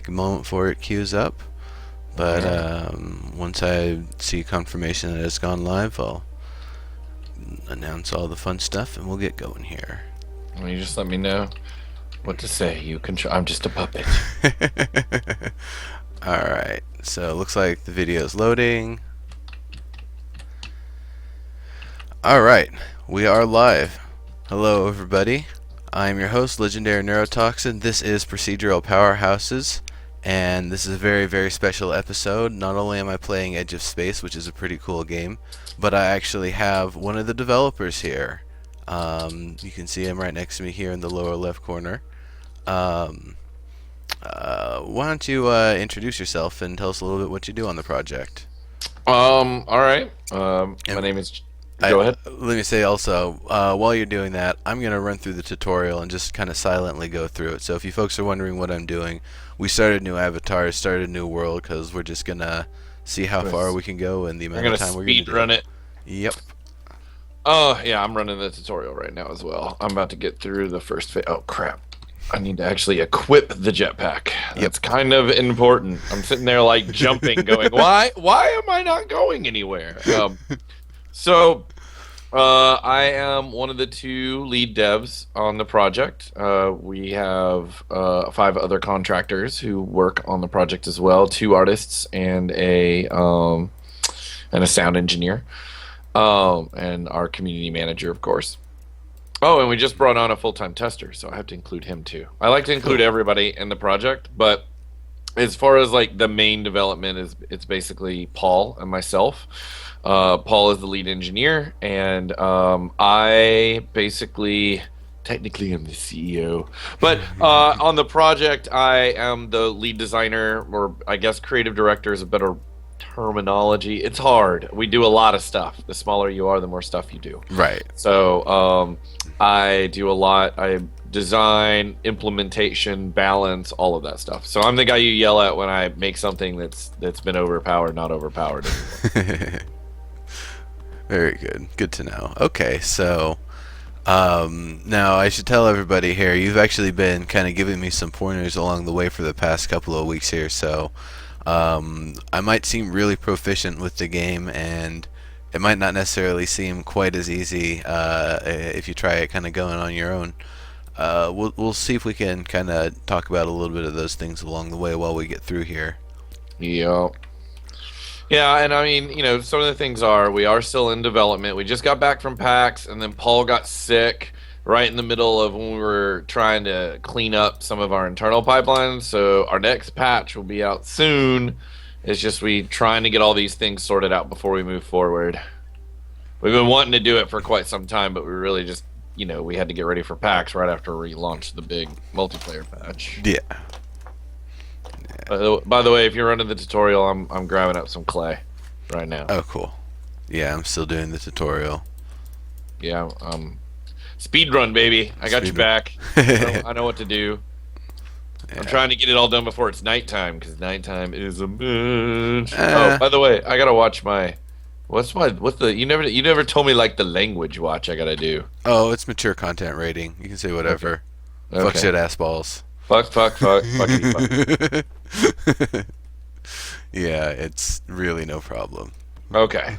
take a moment for it queues up. But once I see confirmation that it's gone live, I'll announce all the fun stuff and we'll get going here. Well, you just let me know what to say. You control. I'm just a puppet. Alright, so it looks like the video is loading. Alright, we are live. Hello everybody. I'm your host, Legendary Neurotoxin. This is Procedural Powerhouses, and this is a very, very special episode. Not only am I playing Edge of Space, which is a pretty cool game, but I actually have one of the developers here. You can see him right next to me here in the lower left corner. Why don't you introduce yourself and tell us a little bit what you do on the project? All right. My name is. Go ahead. Let me say also, while you're doing that, I'm going to run through the tutorial and just kind of silently go through it. So if you folks are wondering what I'm doing, we started new avatars, started a new world, because we're just going to see how far we can go in the amount of time we're going to run it. Yep. Oh, yeah, I'm running the tutorial right now as well. I'm about to get through the first phase. Oh, crap. I need to actually equip the jetpack. That's kind of important. I'm sitting there, like, jumping, going, why am I not going anywhere? So, I am one of the two lead devs on the project. We have 5 other contractors who work on the project as well, 2 artists and a sound engineer, and our community manager, of course. Oh, and we just brought on a full-time tester, so I have to include him too. I like to include everybody in the project, but as far as like the main development it's basically Paul and myself. Paul is the lead engineer, and I basically technically am the CEO, but on the project I am the lead designer, or I guess creative director is a better terminology. It's hard. We do a lot of stuff. The smaller you are, the more stuff you do. Right. So I do a lot. I design, implementation, balance, all of that stuff. So I'm the guy you yell at when I make something that's been overpowered, not overpowered anymore. Very good. Good to know. Okay, so now I should tell everybody here, you've actually been kind of giving me some pointers along the way for the past couple of weeks here, so I might seem really proficient with the game, and it might not necessarily seem quite as easy if you try it kind of going on your own. We'll see if we can kind of talk about a little bit of those things along the way while we get through here. Yeah. Yeah, and I mean, you know, some of the things are, we are still in development. We just got back from PAX, and then Paul got sick right in the middle of when we were trying to clean up some of our internal pipelines. So our next patch will be out soon. It's just we trying to get all these things sorted out before we move forward. We've been wanting to do it for quite some time, but we really just, you know, we had to get ready for PAX right after we launched the big multiplayer patch. Yeah. By the way, if you're running the tutorial, I'm grabbing up some clay right now. Oh, cool. Yeah, I'm still doing the tutorial. Yeah, speed run, baby. I got you back. I know what to do. Yeah. I'm trying to get it all done before it's nighttime, because nighttime is a bitch. Oh, by the way, I gotta watch my. What's the? You never told me like the language watch I gotta do. Oh, it's mature content rating. You can say whatever. Okay. Fuck shit, ass balls. Fuck, fuckity, fuck. Yeah, it's really no problem. Okay.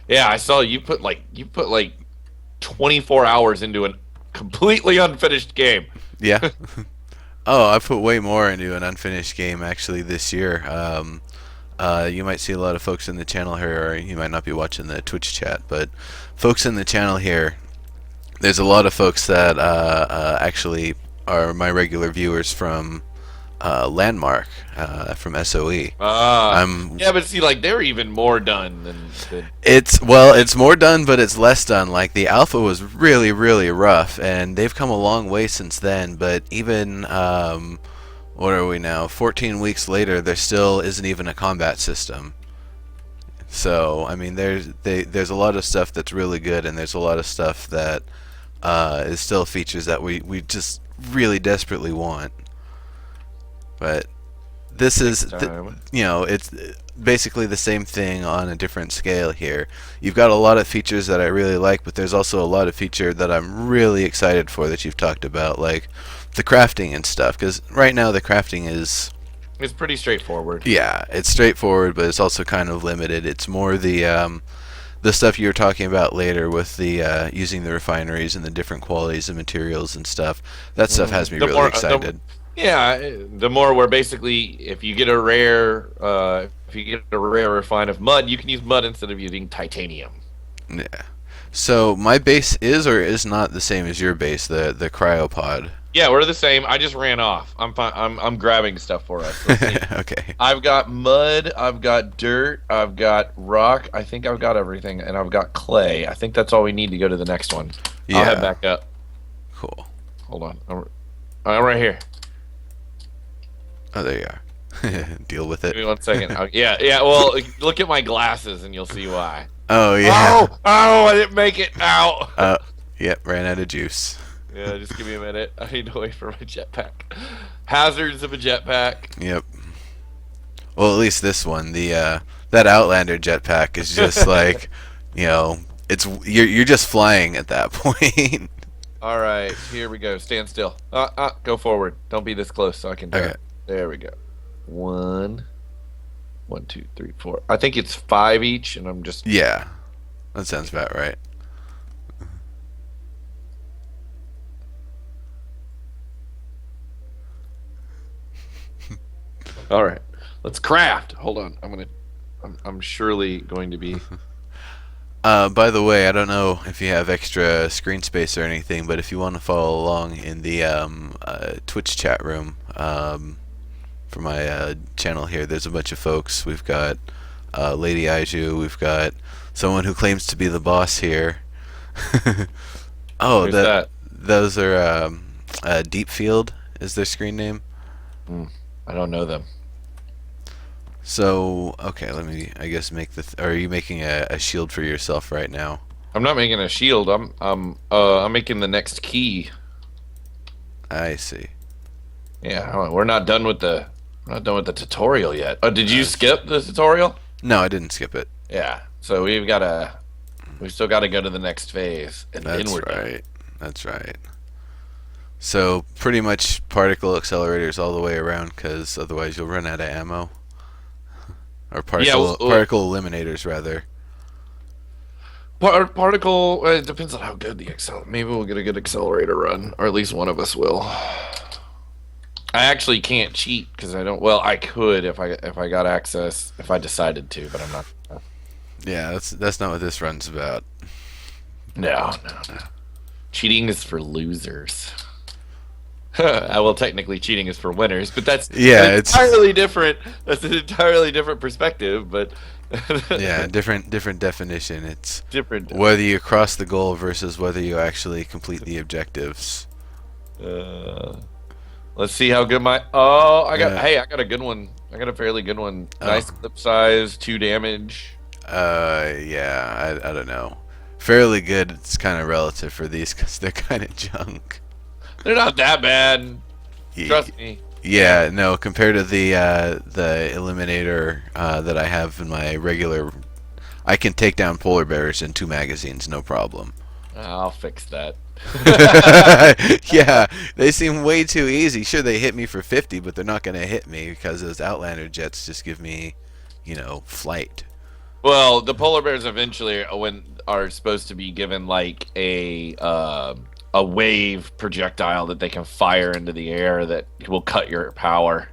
Yeah, I saw you put like 24 hours into a completely unfinished game. Yeah. Oh, I put way more into an unfinished game actually this year. You might see a lot of folks in the channel here, or you might not be watching the Twitch chat, but folks in the channel here, there's a lot of folks that actually are my regular viewers from Landmark, from SOE. Yeah, but see, like, they're even more done than... It's more done, but it's less done. Like, the alpha was really, really rough, and they've come a long way since then, but even, what are we now, 14 weeks later, there still isn't even a combat system. So, I mean, there's a lot of stuff that's really good, and there's a lot of stuff that is still features that we just really desperately want. But this Takes is time. it's basically the same thing on a different scale here. You've got a lot of features that I really like, but there's also a lot of feature that I'm really excited for that you've talked about, like the crafting and stuff. Because right now the crafting is, It's pretty straightforward. yeah, it's straightforward, but it's also kind of limited. It's more the stuff you were talking about later with the using the refineries and the different qualities of materials and stuff. That stuff has me The really more, excited. yeah, the more where basically, if you get a rare refine of mud, you can use mud instead of using titanium. Yeah. So my base is or is not the same as your base, the cryopod. Yeah, we're the same. I just ran off. I'm fine. I'm grabbing stuff for us. Let's see. Okay. I've got mud, I've got dirt, I've got rock. I think I've got everything, and I've got clay. I think that's all we need to go to the next one. I'll head Yeah. back up. Cool. Hold on. I'm right here. Oh, there you are. Deal with Give it. me 1 second. Yeah, yeah. Well, look at my glasses, and you'll see why. Oh yeah. Oh, oh! I didn't make it. Ow. Uh, yep. Ran out of juice. Yeah, just give me a minute. I need to wait for my jetpack. Hazards of a jetpack. Yep. Well, at least this one, the that Outlander jetpack is just like, it's you're just flying at that point. All right, here we go. Stand still. Go forward. Don't be this close so I can Okay. turn. There we go. One, one, two, three, four. I think it's five each, and I'm just. Yeah. That sounds about right. All right. Let's craft. Hold on. I'm surely going to be. By the way, I don't know if you have extra screen space or anything, but if you want to follow along in the Twitch chat room for my channel here, there's a bunch of folks. We've got Lady Aiju, we've got someone who claims to be the boss here. Oh, Who's that? those are Deep Field is their screen name. Hmm, I don't know them. So, okay, let me, I guess, make the. Are you making a shield for yourself right now? I'm not making a shield. I'm making the next key. I see. Yeah, we're not done with the tutorial yet. Oh, did you skip the tutorial? No, I didn't skip it. Yeah. So we still got to go to the next phase, and then That's we're done. right. That's right. So, pretty much particle accelerators all the way around, because otherwise you'll run out of ammo. Or Yeah. particle eliminators, rather. Particle. It depends on how good the Maybe we'll get a good accelerator run, or at least one of us will. I actually can't cheat because I don't. Well, I could if I got access if I decided to, but I'm not. Yeah, that's not what this run's about. No, no, no. Cheating is for losers. Well, technically, cheating is for winners, but that's Yeah, an it's entirely different. That's an entirely different perspective, but yeah, different definition. It's different. whether you cross the goal versus whether you actually complete the objectives. Uh, let's see how good my. Oh, Yeah. Hey, I got a good one. I got a fairly good one. Oh. Nice clip size, 2 damage. Yeah, I don't know. Fairly good. It's kind of relative for these because they're kind of junk. They're not that bad. Ye- Trust me. Yeah, no, compared to the eliminator that I have in my regular, I can take down polar bears in 2 magazines, no problem. I'll fix that. Yeah, they seem way too easy. Sure, they hit me for 50, but they're not gonna hit me because those Outlander jets just give me, flight. Well, the polar bears eventually are supposed to be given like a wave projectile that they can fire into the air that will cut your power.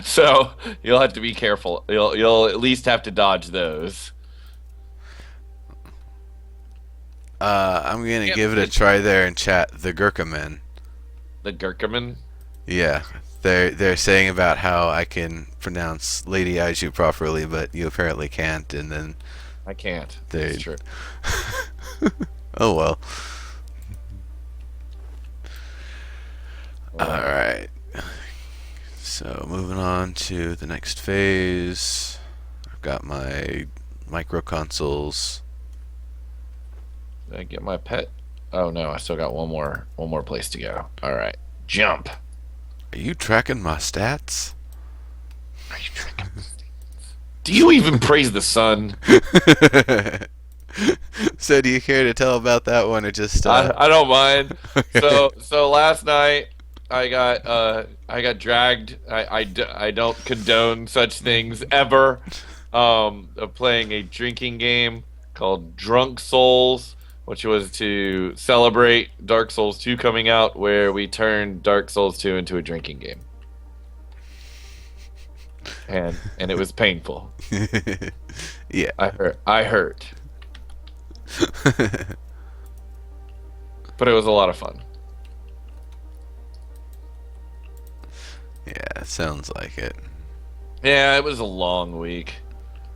So you'll have to be careful. You'll at least have to dodge those. I'm gonna Yeah, give it a try there in chat. The Gurkha men. The Gurkaman. Yeah, they're saying about how I can pronounce Lady Aiju properly, but you apparently can't, and then I can't. they. That's true. Oh well. All right. So moving on to the next phase. I've got my micro consoles. Did I get my pet? Oh no, I still got one more place to go. All right, jump. Are you tracking my stats? Are you drinking? Do you even praise the sun? So do you care to tell about that one or just I don't mind. okay. So last night I got dragged. I don't condone such things ever. Of playing a drinking game called Drunk Souls, which was to celebrate Dark Souls 2 coming out, where we turned Dark Souls 2 into a drinking game, and it was painful. Yeah. I hurt, but it was a lot of fun. Yeah, sounds like it. Yeah, it was a long week.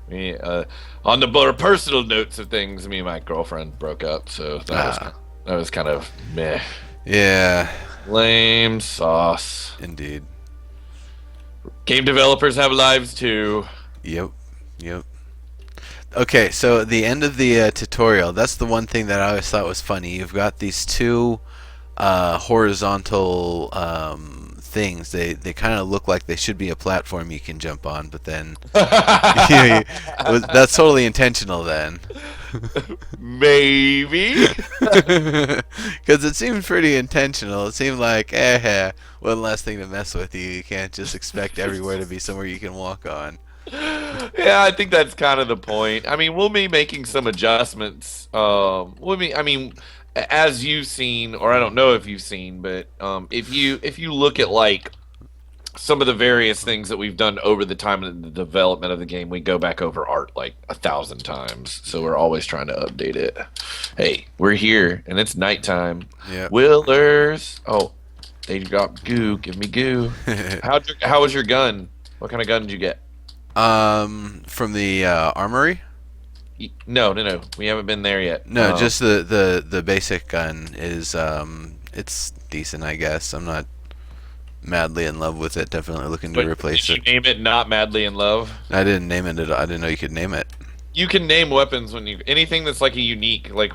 Me, on the more personal notes of things, me and my girlfriend broke up, so Ah, that was kind of meh. yeah, Lame sauce. indeed. Game developers have lives too. Yep, yep. Okay, so the end of the tutorial, that's the one thing that I always thought was funny. You've got these two horizontal things. They kind of look like they should be a platform you can jump on, but then that's totally intentional then. Maybe. Because it seemed pretty intentional. It seemed like, one less thing to mess with you. You can't just expect everywhere to be somewhere you can walk on. Yeah, I think that's kind of the point. I mean, we'll be making some adjustments. I mean, as you've seen, or I don't know if you've seen, but if you look at like some of the various things that we've done over the time of the development of the game, we go back over art like 1,000 times. So we're always trying to update it. Hey, we're here, and it's nighttime. Yeah. Willers. Oh, they dropped goo. Give me goo. How was your gun? What kind of gun did you get? From the armory? No, no, no. We haven't been there yet. No, just the basic gun is it's decent, I guess. I'm not madly in love with it. Definitely looking to But replace did you it. name it not madly in love? I didn't name it at all. I didn't know you could name it. You can name weapons when you anything that's like a unique like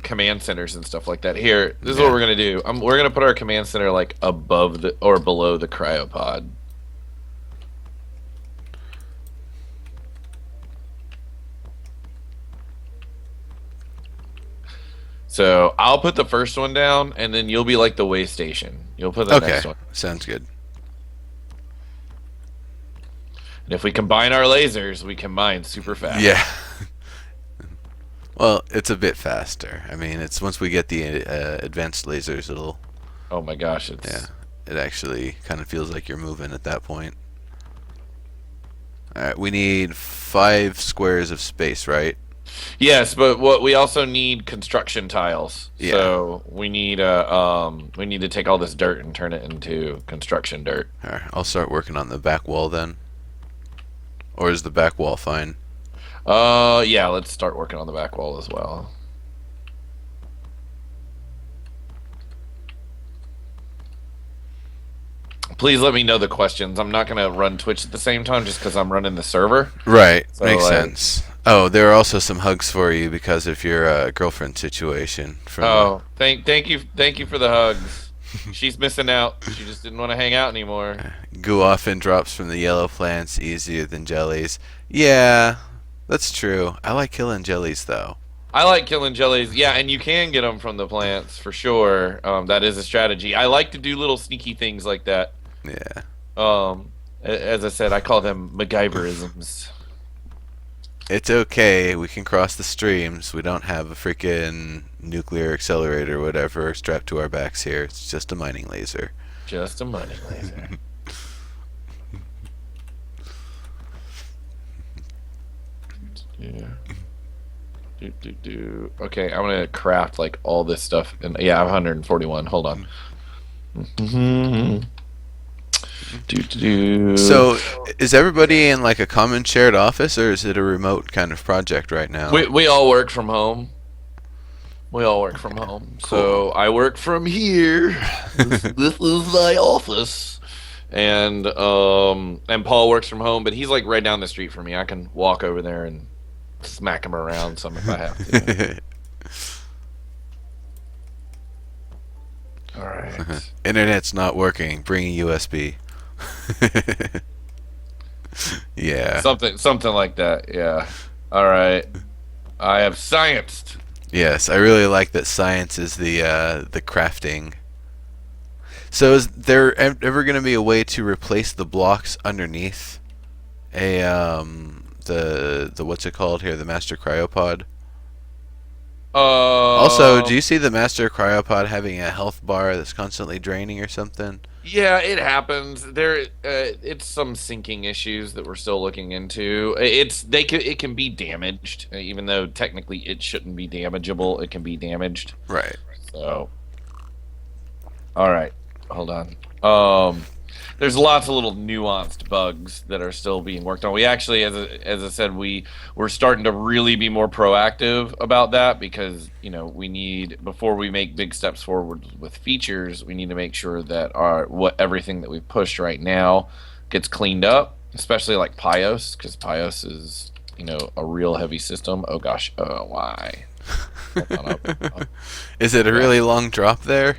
command centers and stuff like that. Here, this is what Yeah. we're gonna do. We're gonna put our command center like above the or below the cryopod. So I'll put the first one down, and then you'll be like the way station. You'll put the Okay, next one. sounds good. And if we combine our lasers, we can mine super fast. Yeah. Well, it's a bit faster. I mean, it's once we get the advanced lasers, it'll Oh my gosh, yeah. it's It actually kind of feels like you're moving at that point. All right, we need 5 squares of space, right? yes, but what we also need construction tiles. Yeah. So we need to take all this dirt and turn it into construction dirt. All right, I'll start working on the back wall then. Or is the back wall fine? Yeah, let's start working on the back wall as well. Please let me know the questions. I'm not gonna run Twitch at the same time just because I'm running the server. Right, So, makes like, sense. Oh, there are also some hugs for you because of your girlfriend situation. From oh, thank you for the hugs. She's missing out. She just didn't want to hang out anymore. goo often drops from the yellow plants easier than jellies. Yeah, that's true. I like killing jellies though. I like killing jellies. Yeah, and you can get them from the plants for sure. That is a strategy. I like to do little sneaky things like that. Yeah. As I said, I call them MacGyverisms. It's okay. We can cross the streams. We don't have a freaking nuclear accelerator or whatever strapped to our backs here. It's just a mining laser. Just a money laser. Yeah. Okay, I'm gonna craft like all this stuff, and yeah, I have 141. Hold on. So, is everybody in like a common shared office, or is it a remote kind of project right now? we all work from home. We all work from home. Cool. So I work from here. This is my office. And Paul works from home, but he's like right down the street from me. I can walk over there and smack him around some if I have to. All right. Internet's not working. Bring a USB. Yeah. Something like that. Yeah. All right. I have scienced. Yes, I really like that science is the crafting. So is there ever going to be a way to replace the blocks underneath the what's it called here, the master cryopod? Also, do Um. you see the master cryopod having a health bar that's constantly draining or something? Yeah, it happens. It's some syncing issues that we're still looking into. It can be damaged, even though technically it shouldn't be damageable. It can be damaged. Right. So, all right, hold on. Um, there's lots of little nuanced bugs that are still being worked on. We actually, as I said, we're starting to really be more proactive about that because we need before we make big steps forward with features, we need to make sure that our what everything that we've pushed right now gets cleaned up, especially like Pios because Pios is a real heavy system. Oh gosh, why? Hold on, Is it a yeah. really long drop there?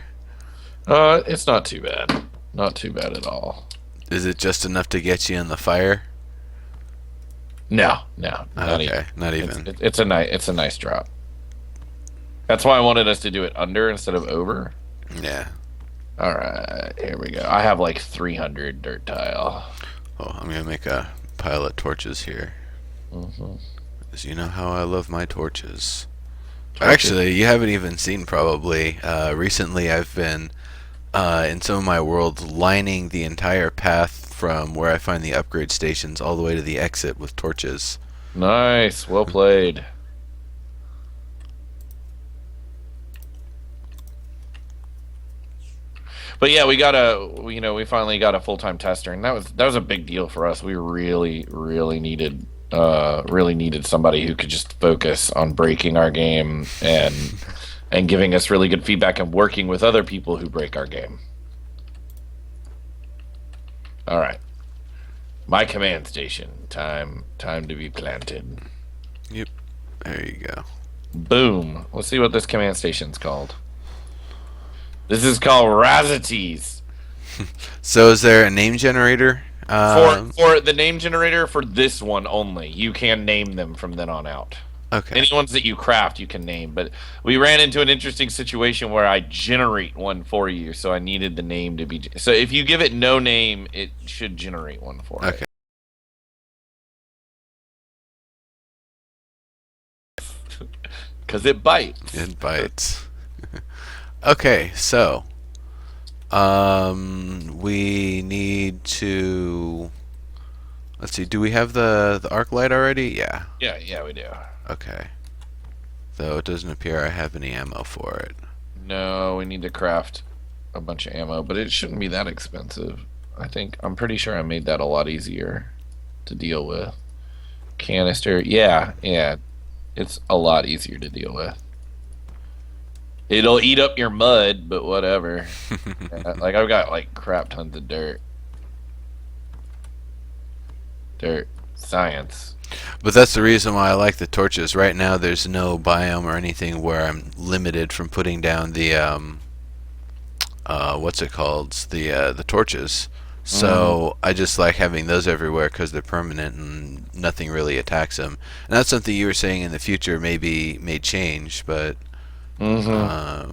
It's not too bad. Not too bad at all. Is it just enough to get you in the fire? No, no, not even. Okay, not even. It's a nice drop. That's why I wanted us to do it under instead of over. Yeah. All right, here we go. I have like 300 dirt tile. Oh, I'm gonna make a pile of torches here. Hmm. 'Cause you know how I love my torches. Torches. Actually, you haven't even seen probably. Recently, I've been in some of my worlds lining the entire path from where I find the upgrade stations all the way to the exit with torches. Nice, well played. But yeah, we finally got a full-time tester, and that was a big deal for us. We really needed somebody who could just focus on breaking our game and giving us really good feedback and working with other people who break our game. All right, my command station. Time to be planted. Yep. There you go. Boom. Let's see what this command station's called. This is called Razatees. So, is there a name generator? For the name generator for this one only. You can name them from then on out. Okay. Any ones that you craft, you can name. But we ran into an interesting situation where I generate one for you, so I needed the name to be. So if you give it no name, it should generate one for Okay. it. Because it bites. It bites. Okay, so we need to. Let's see. Do we have the arc light already? Yeah. Yeah, yeah, we do. Okay. Though it doesn't appear I have any ammo for it. No, we need to craft a bunch of ammo, but it shouldn't be that expensive. I'm pretty sure I made that a lot easier to deal with. Canister, yeah, yeah, it's a lot easier to deal with. It'll eat up your mud, but whatever. Like I've got like crap tons of dirt. Dirt. Science. But that's the reason why I like the torches. Right now, there's no biome or anything where I'm limited from putting down the what's it called? The torches. So I just like having those everywhere because they're permanent and nothing really attacks them. And that's something you were saying in the future maybe may change, but Mm-hmm.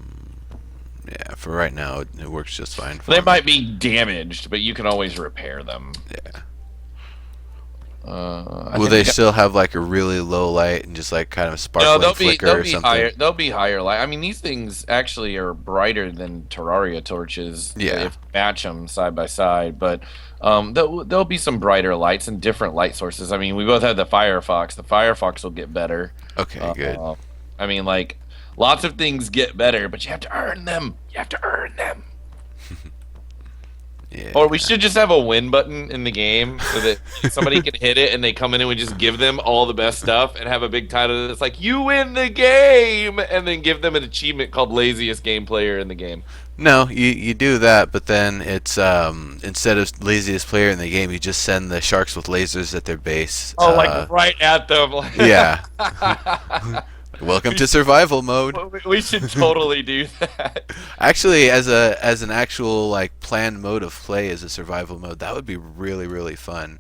yeah, for right now it works just fine for They me. might be damaged, but you can always repair them. Yeah. I Will think they I got still have like a really low light and just like kind of No, sparkling flicker they'll or be something? higher. They'll be higher light. I mean, these things actually are brighter than Terraria torches Yeah. if you match them side by side. But there'll be some brighter lights and different light sources. I mean, we both have the Firefox. The Firefox will get better. Okay, good. I mean, like lots of things get better, but you have to earn them. You have to earn them. Yeah. Or we should just have a win button in the game so that somebody can hit it and they come in and we just give them all the best stuff and have a big title that's like, you win the game! And then give them an achievement called laziest game player in the game. No, you do that, but then it's instead of laziest player in the game, you just send the sharks with lasers at their base. Oh, like right at them. Yeah. Welcome We to should, survival mode. we should totally do that. Actually, as an actual like planned mode of play as a survival mode, that would be really fun.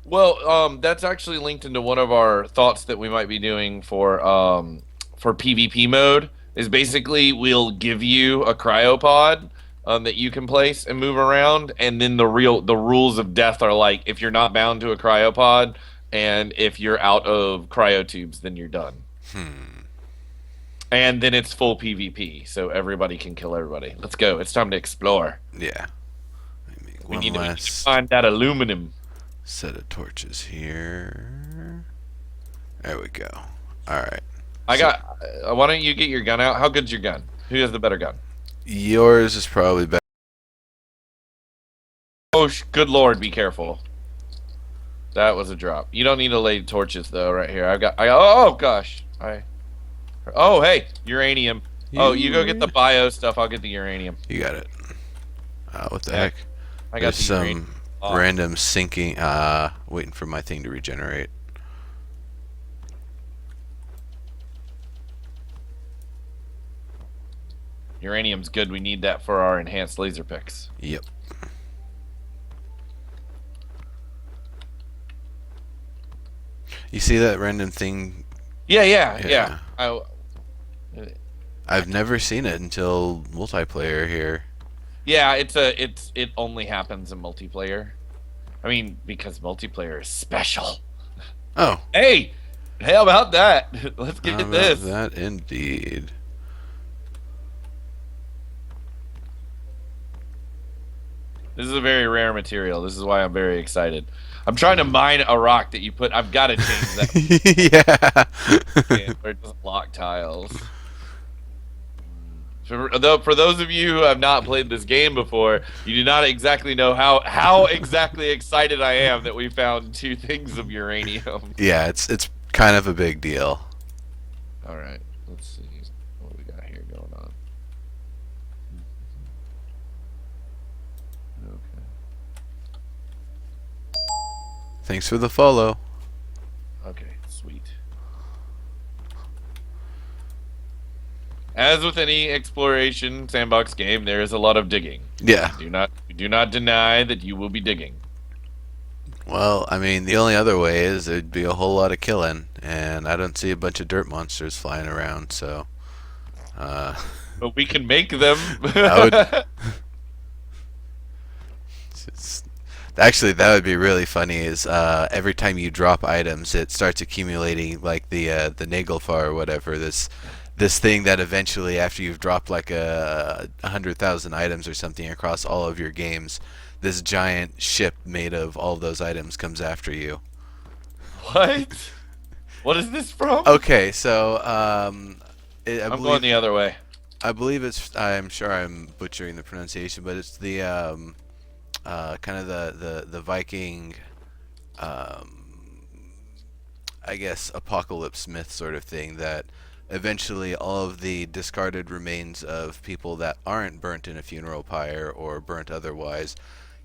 Well, that's actually linked into one of our thoughts that we might be doing for PvP mode. Is basically we'll give you a cryopod that you can place and move around, and then the rules of death are like if you're not bound to a cryopod, and if you're out of cryotubes, then you're done. Hmm. And then it's full PvP, so everybody can kill everybody. Let's go. It's time to explore. Yeah. Let me make We one need to last find that aluminum. set of torches here. There we go. All right. I So got. Why don't you get your gun out? How good's your gun? Who has the better gun? yours is probably better. Oh, good lord, be careful. That was a drop. You don't need to lay torches though, right here. Oh gosh. Oh hey, uranium. Oh, you go get the bio stuff. I'll get the uranium. You got it. What the Yeah, heck? I got There's the uranium. some Oh, random sinking. Waiting for my thing to regenerate. uranium's good. We need that for our enhanced laser picks. Yep. You see that random thing? Yeah. Yeah. I've never seen it until multiplayer here. Yeah, it only happens in multiplayer. I mean, because multiplayer is special. Oh, Hey, how about that? Let's how get about this. that indeed. This is a very rare material. This is why I'm very excited. I'm trying to mine a rock that you put. I've got to change that Yeah. where it doesn't lock tiles. For those of you who have not played this game before, you do not exactly know how exactly excited I am that we found two things of uranium. Yeah, it's kind of a big deal. All right, let's see what we got here going on. Okay. Thanks for the follow. Okay, sweet. As with any exploration sandbox game, there is a lot of digging. Yeah. Do not deny that you will be digging. Well, I mean, the only other way is there'd be a whole lot of killing, and I don't see a bunch of dirt monsters flying around, so uh, But we can make them. that would it's, actually that would be really funny. Is every time you drop items, it starts accumulating like the Nagelfar or whatever. This thing that eventually, after you've dropped like 100,000 items or something across all of your games, this giant ship made of all those items comes after you. What? What is this from? Okay, so I'm going the other way. I believe it's. I'm sure I'm butchering the pronunciation, but it's the kind of the Viking, um, I guess, apocalypse myth sort of thing that eventually all of the discarded remains of people that aren't burnt in a funeral pyre or burnt otherwise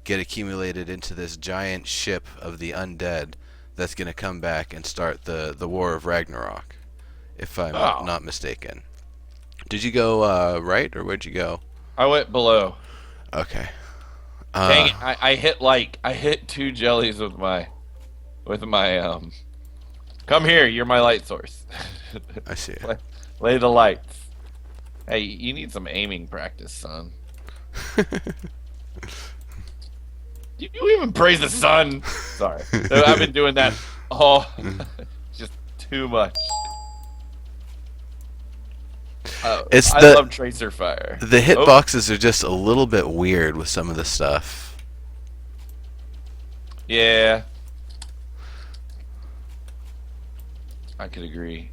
get accumulated into this giant ship of the undead that's going to come back and start the War of Ragnarok, if I'm Oh, not mistaken. Did you go right, or where'd you go? I went below. Okay. Dang it! I hit two jellies with my. Come here, you're my light source. I see it. Lay the lights. Hey, you need some aiming practice, son. You even praise the sun. Sorry, I've been doing that. Oh, just too much. It's I the love tracer fire. the Oh, hitboxes are just a little bit weird with some of the stuff. yeah, I could agree.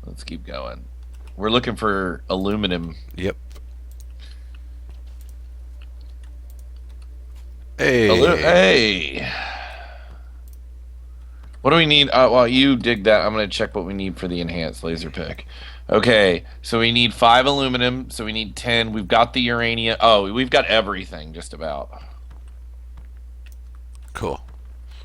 Let's keep going. We're looking for aluminum. Yep. Hey. Hey, what do we need? While you dig that, I'm gonna check what we need for the enhanced laser pick. Okay, so we need 5 aluminum. So we need 10. We've got the uranium. Oh, we've got everything just about. Cool.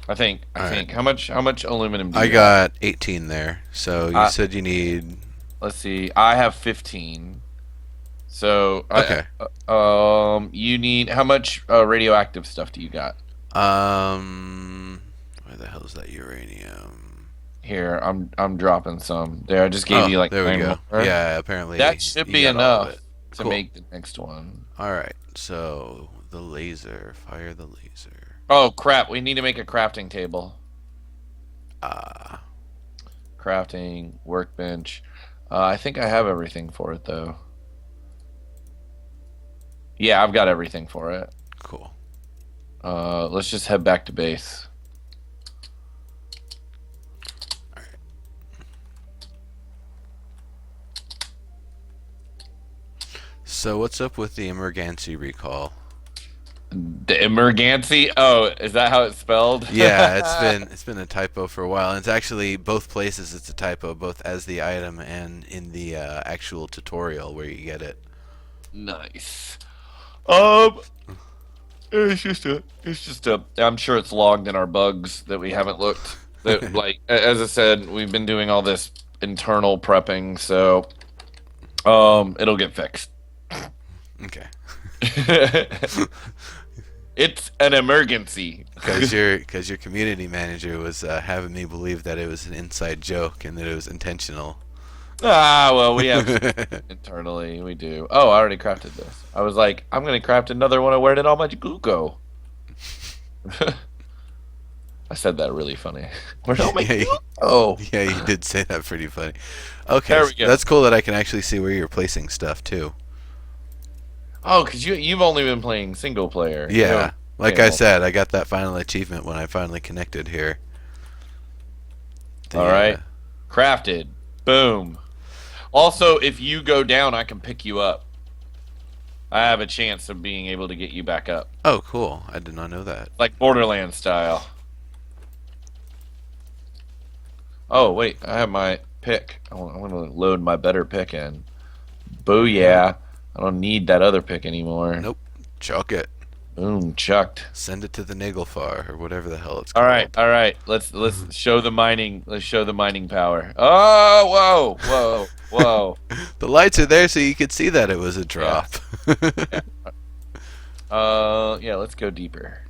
I All right. think. How much aluminum do I you have? got 18 there. So you Uh, said you need. let's see. I have 15. So Okay. you need how much radioactive stuff do you got? Where the hell is that uranium? Here, I'm dropping some. There, I just gave Oh, you like there we 9 go. more. Yeah, That apparently should you be got all of it. enough to Cool. make the next one. All right. So the laser, fire the laser. Oh crap, we need to make a crafting table. Ah, Crafting, workbench. I think I have everything for it though. Yeah, I've got everything for it. cool. Let's just head back to base. All right. So what's up with the emergency recall? The emergency? Oh, is that how it's spelled? Yeah, it's been a typo for a while. And it's actually both places. It's a typo, both as the item and in the actual tutorial where you get it. Nice. Um, it's just a. I'm sure it's logged in our bugs that we haven't looked. That like, as I said, we've been doing all this internal prepping, so it'll get fixed. Okay. It's an emergency. Because your community manager was having me believe that it was an inside joke and that it was intentional. Ah, well, we have internally, we do. Oh, I already crafted this. I was like, I'm gonna craft another one. Where did all my glue go? I said that really funny. Where did all my Yeah, glue go? yeah, you did say that pretty funny. Okay, There we go. that's cool that I can actually see where you're placing stuff too. Oh, because you've only been playing single player. You Yeah, don't like play I multi. said, I got that final achievement when I finally connected here. All The right, crafted. Boom. Also, if you go down, I can pick you up. I have a chance of being able to get you back up, oh, cool. I did not know that. like Borderlands style. Oh wait, I have my pick. I'm gonna load my better pick in. Booyah! I don't need that other pick anymore. Nope. Chuck it. Boom, chucked. Send it to the Nagelfar or whatever the hell it's All right, called. all right. Let's show the mining. Let's show the mining power. Oh, whoa, whoa, whoa. The lights are there so you could see that it was a Yeah, drop. yeah. Yeah. Let's go deeper.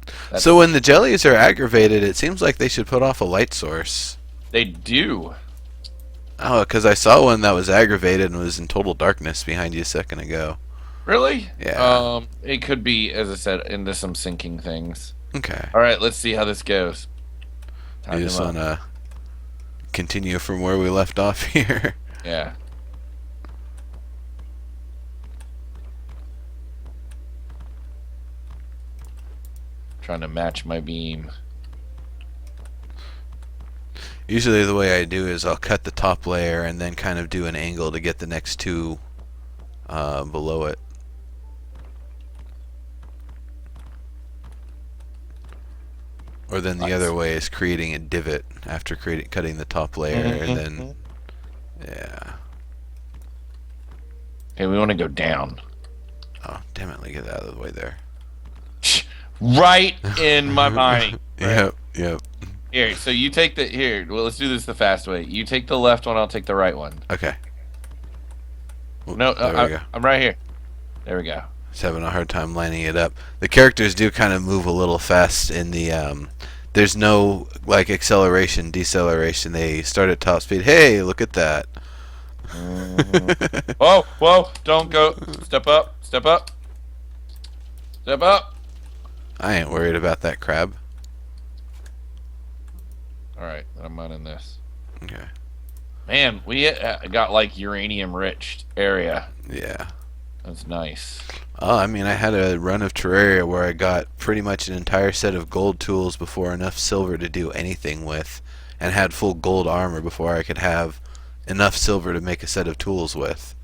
So That's when the jellies are aggravated, it seems like they should put off a light source. they do. Oh, because I saw one that was aggravated and was in total darkness behind you a second ago. Really? Yeah. It could be, as I said, into some sinking things. Okay. All right, let's see how this goes. You Time just them up. want to continue from where we left off here. Yeah. Trying to match my beam. Usually the way I do is I'll cut the top layer and then kind of do an angle to get the next two below it. Or then the Nice. other way is creating a divot after cutting the top layer and then, yeah. Okay, we want to go down. Oh, damn it, let me get out of the way there. Right in my mind. Right. Yep, yep. Here, so you take the here. Well, let's do this the fast way. You take the left one. I'll take the right one. Okay. Oop, No, there we go. I'm right here. There we go. Just having a hard time lining it up. The characters do kind of move a little fast in the there's no like acceleration, deceleration. They start at top speed. Hey, look at that. Whoa, whoa! Don't go. Step up. Step up. Step up. I ain't worried about that crab. All right, I'm running this. Okay. Man, we got like uranium rich area. Yeah. That's nice. Oh, I mean, I had a run of Terraria where I got pretty much an entire set of gold tools before enough silver to do anything with, and had full gold armor before I could have enough silver to make a set of tools with.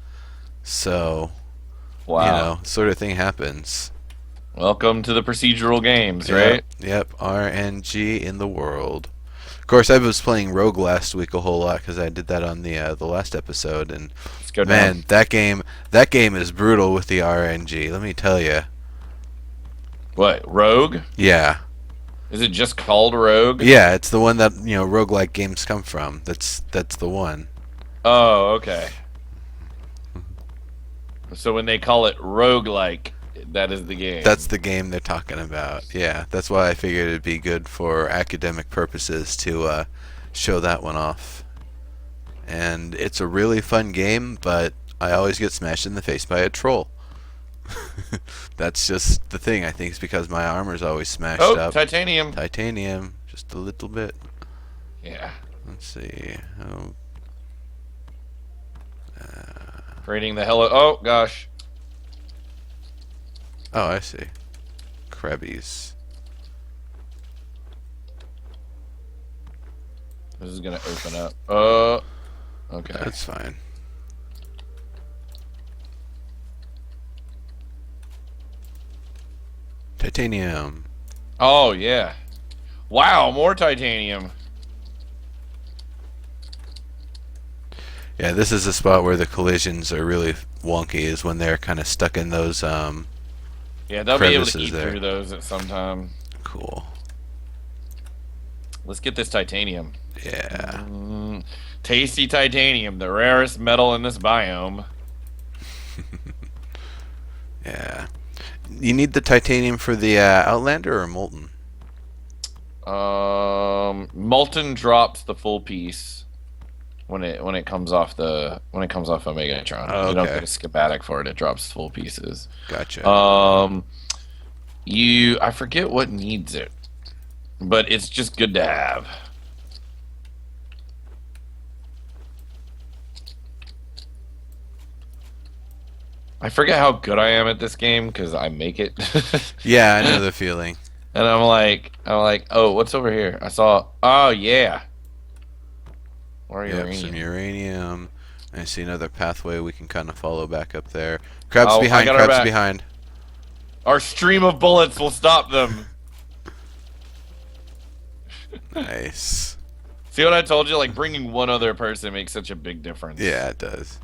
So, Wow. sort of thing happens. Welcome to the procedural games, Yep, right? yep, RNG in the world. Of course, I was playing Rogue last week a whole lot because I did that on the last episode, and Let's go down. man, that game is brutal with the RNG. Let me tell you. What? Rogue? Yeah, Is it just called Rogue? Yeah, it's the one that roguelike games come from. That's the one. Oh, okay. So when they call it roguelike, that is the That's game. the game they're talking about. Yeah, that's why I figured it'd be good for academic purposes to show that one off. And it's a really fun game, but I always get smashed in the face by a troll. That's just the thing. I think it's because my armor's always smashed Oh, up. titanium. Titanium, just a little bit. Yeah. Let's see. Oh, Creating the hello. Oh, gosh. oh, I see. Krebbies. This is going to open up. Okay. That's fine. Titanium. Oh, yeah. Wow, more titanium. Yeah, this is a spot where the collisions are really wonky. Is when they're kind of stuck in those Yeah, they'll be able to crevices eat there. through those at some time. Cool. Let's get this titanium. Yeah. Tasty titanium, the rarest metal in this biome. Yeah. You need the titanium for the Outlander or Molten? Molten drops the full piece when it comes off Omegatron. Oh, You don't okay. get a schematic for it; it drops full pieces. Gotcha. I forget what needs it, but it's just good to have. I forget how good I am at this game because I make it. Yeah, I know the feeling. And I'm like, oh, what's over here? Oh yeah, more Yep, some uranium. uranium. I see another pathway we can kind of follow back up there. Crabs Oh, I behind, got our crabs back. behind. Our stream of bullets will stop them. Nice. See what I told you? Like bringing one other person makes such a big difference. Yeah, it does.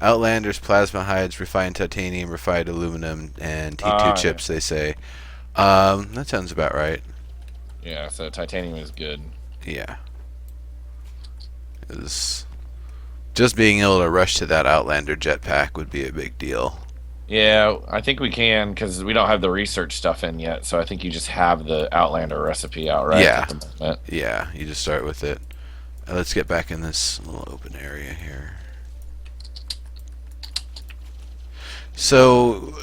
Outlanders, plasma hides, refined titanium, refined aluminum, and T2 Ah, yeah. chips, they say. That sounds about right. Yeah, so titanium is good. Yeah. 'Cause just being able to rush to that Outlander jetpack would be a big deal. Yeah, I think we can because we don't have the research stuff in yet. So I think you just have the Outlander recipe out right Yeah. at the moment. Yeah, you just start with it. Let's get back in this little open area here. So,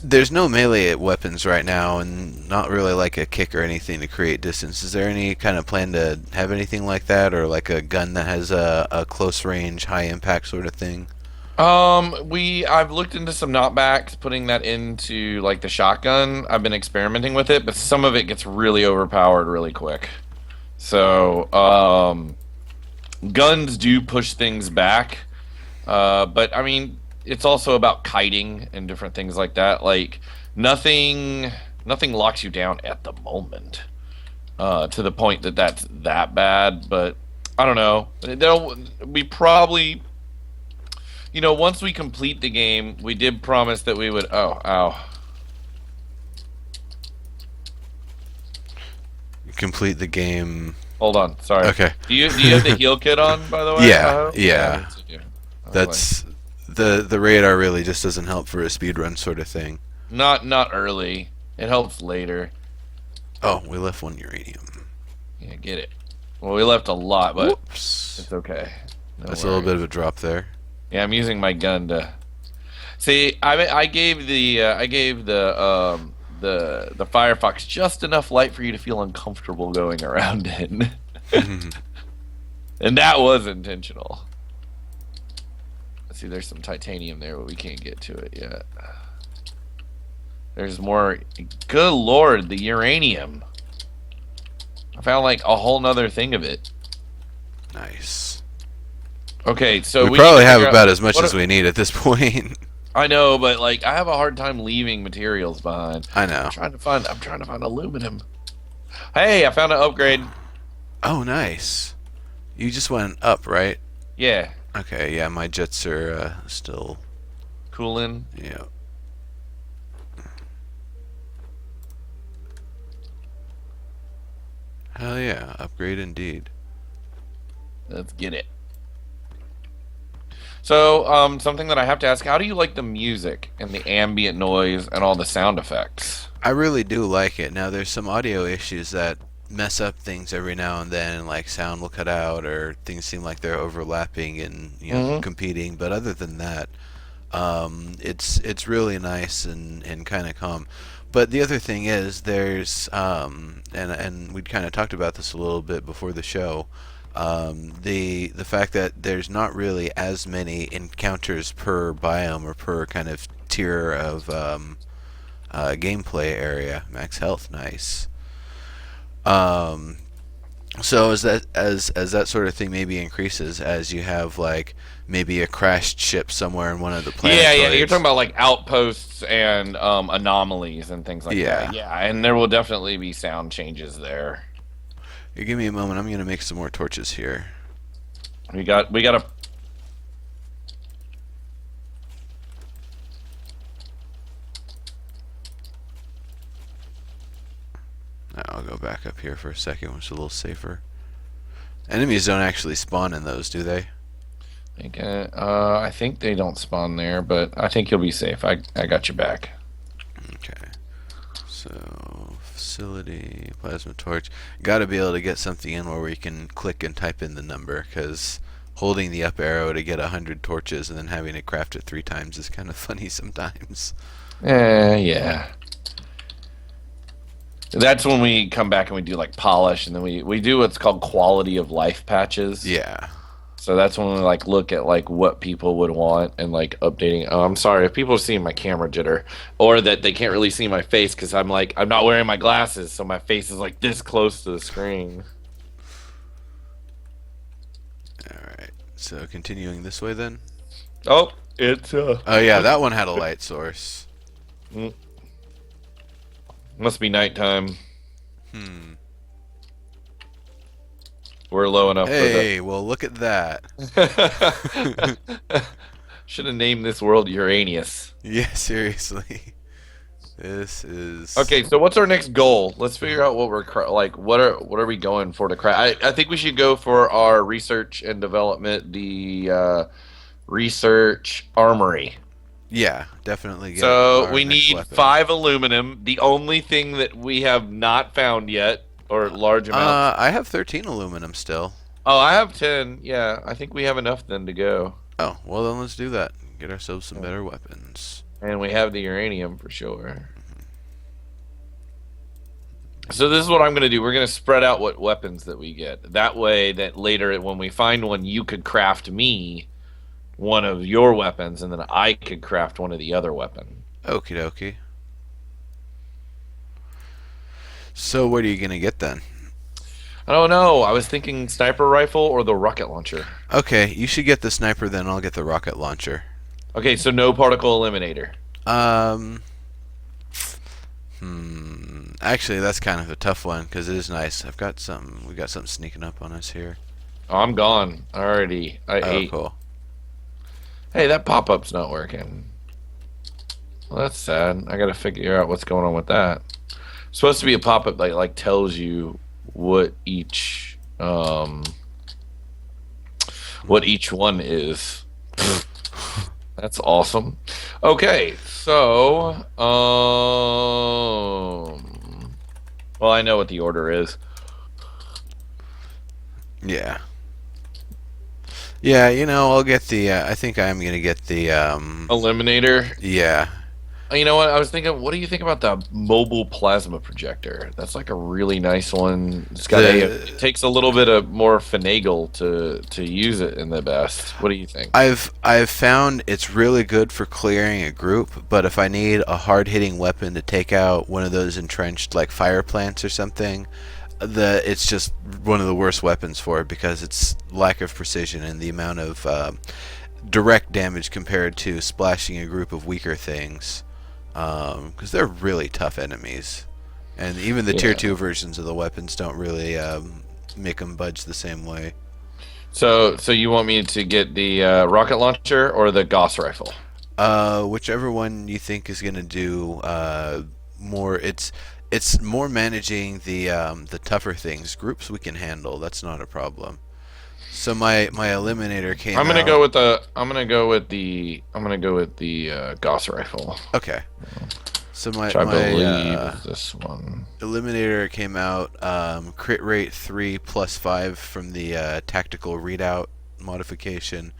there's no melee weapons right now, and not really like a kick or anything to create distance. Is there any kind of plan to have anything like that, or like a gun that has a close range, high impact sort of thing? I've looked into some knockbacks, putting that into like the shotgun. I've been experimenting with it, but some of it gets really overpowered really quick. So, guns do push things back. But I mean, it's also about kiting and different things like that. Like nothing, nothing locks you down at the moment. To the point that that's that bad. But I don't know. We probably, once we complete the game, we did promise that we would. Oh, ow. Complete the game. Hold on. Sorry. Okay. Do you have the heal kit on, by the way? I Yeah, hope? I yeah. didn't see you. I was like, That's the radar really just doesn't help for a speed run sort of thing. not early. It helps later. Oh, we left one uranium. Yeah, get it. Well, we left a lot, but Whoops. it's okay. No That's a little worries. bit of a drop there. Yeah, I'm using my gun to see. I gave the Firefox just enough light for you to feel uncomfortable going around it, and that was intentional. Let's see, there's some titanium there, but we can't get to it yet. There's more. Good lord, the uranium. I found like a whole nother thing of it. Nice. Okay, so We we need probably to have figure out about as much what as we need at this point. I know, but like I have a hard time leaving materials behind. I know. I'm trying to find aluminum. Hey, I found an upgrade. Oh, nice. You just went up, right? Yeah, Okay, yeah, my jets are still. cooling. Yeah. Hell yeah, upgrade indeed. Let's get it. So, something that I have to ask, how do you like the music and the ambient noise and all the sound effects? I really do like it. Now, there's some audio issues that mess up things every now and then, like sound will cut out or things seem like they're overlapping and Hmm. competing. But other than that, it's really nice and kind of calm. But the other thing is, there's and we kind of talked about this a little bit before the show. The fact that there's not really as many encounters per biome or per kind of tier of gameplay area. Max health, nice. Um, so as that sort of thing maybe increases, as you have like maybe a crashed ship somewhere in one of the Yeah, yeah, you're talking planetoids. about like outposts and anomalies and things like that. Yeah. Yeah, and there will definitely be sound changes there. Here, give me a moment. I'm gonna make some more torches here. We got a Now I'll go back up here for a second, which is a little safer. Enemies don't actually spawn in those, do they? I think they don't spawn there, but I think you'll be safe. I got your back. Okay. So facility, plasma torch. Got to be able to get something in where we can click and type in the number, because holding the up arrow to get 100 torches and then having to craft it 3 times is kind of funny sometimes. Yeah. That's when we come back and we do like polish, and then we do what's called quality of life patches. Yeah. So that's when we like look at like what people would want and like updating. Oh, I'm sorry if people are seeing my camera jitter, or that they can't really see my face because I'm not wearing my glasses, so my face is like this close to the screen. All right. So continuing this way then. Oh, it's Oh yeah, that one had a light source. mm, must be nighttime. Hmm. We're low enough for the. Hey, well look at that. Should have named this world Uranus. Yeah, seriously. This is Okay, so what's our next goal? Let's figure out what we're like. What are we going for to craft? I think we should go for our research and development, the research armory. yeah, definitely get So our we next need weapon. 5 aluminum. The only thing that we have not found yet, or large amounts. I have 13 aluminum still. Oh, I have 10. Yeah, I think we have enough then to go. Oh, well then let's do that. Get ourselves some better weapons. And we have the uranium for sure. So this is what I'm going to do. We're going to spread out what weapons that we get. That way that later when we find one, you could craft me one of your weapons, and then I could craft one of the other weapon. Okie dokie. So what are you gonna get then? I don't know. I was thinking sniper rifle or the rocket launcher. Okay, you should get the sniper then I'll get the rocket launcher. Okay, so no particle eliminator. Um, Actually, that's kind of a tough one because it is nice. We got something sneaking up on us here. Oh, I'm gone already. I Oh, ate. cool. Hey, that pop-up's not working. Well, that's sad. I got to figure out what's going on with that. It's supposed to be a pop-up that like tells you what each one is. That's awesome. Okay, so well, I know what the order is. Yeah. Yeah, I'll get the. I think I'm gonna get the. Eliminator. Yeah. You know what? I was thinking, what do you think about the mobile plasma projector? That's like a really nice one. It's got it The takes a little bit of more finagle to use it in the best. What do you think? I've found it's really good for clearing a group, but if I need a hard hitting weapon to take out one of those entrenched like fire plants or something, it's just one of the worst weapons for it because it's lack of precision and the amount of direct damage compared to splashing a group of weaker things. Because they're really tough enemies, and even the tier Yeah. 2 versions of the weapons don't really make them budge the same way. So you want me to get the rocket launcher or the Gauss rifle? Whichever one you think is gonna do more. It's more managing the tougher things. Groups we can handle. That's not a problem. So my eliminator came I'm gonna out. go with the. I'm gonna go with the. I'm gonna go with the Gauss rifle, Okay. So my which I my believe is this one. eliminator came out crit rate 3 plus 5 from the tactical readout modification.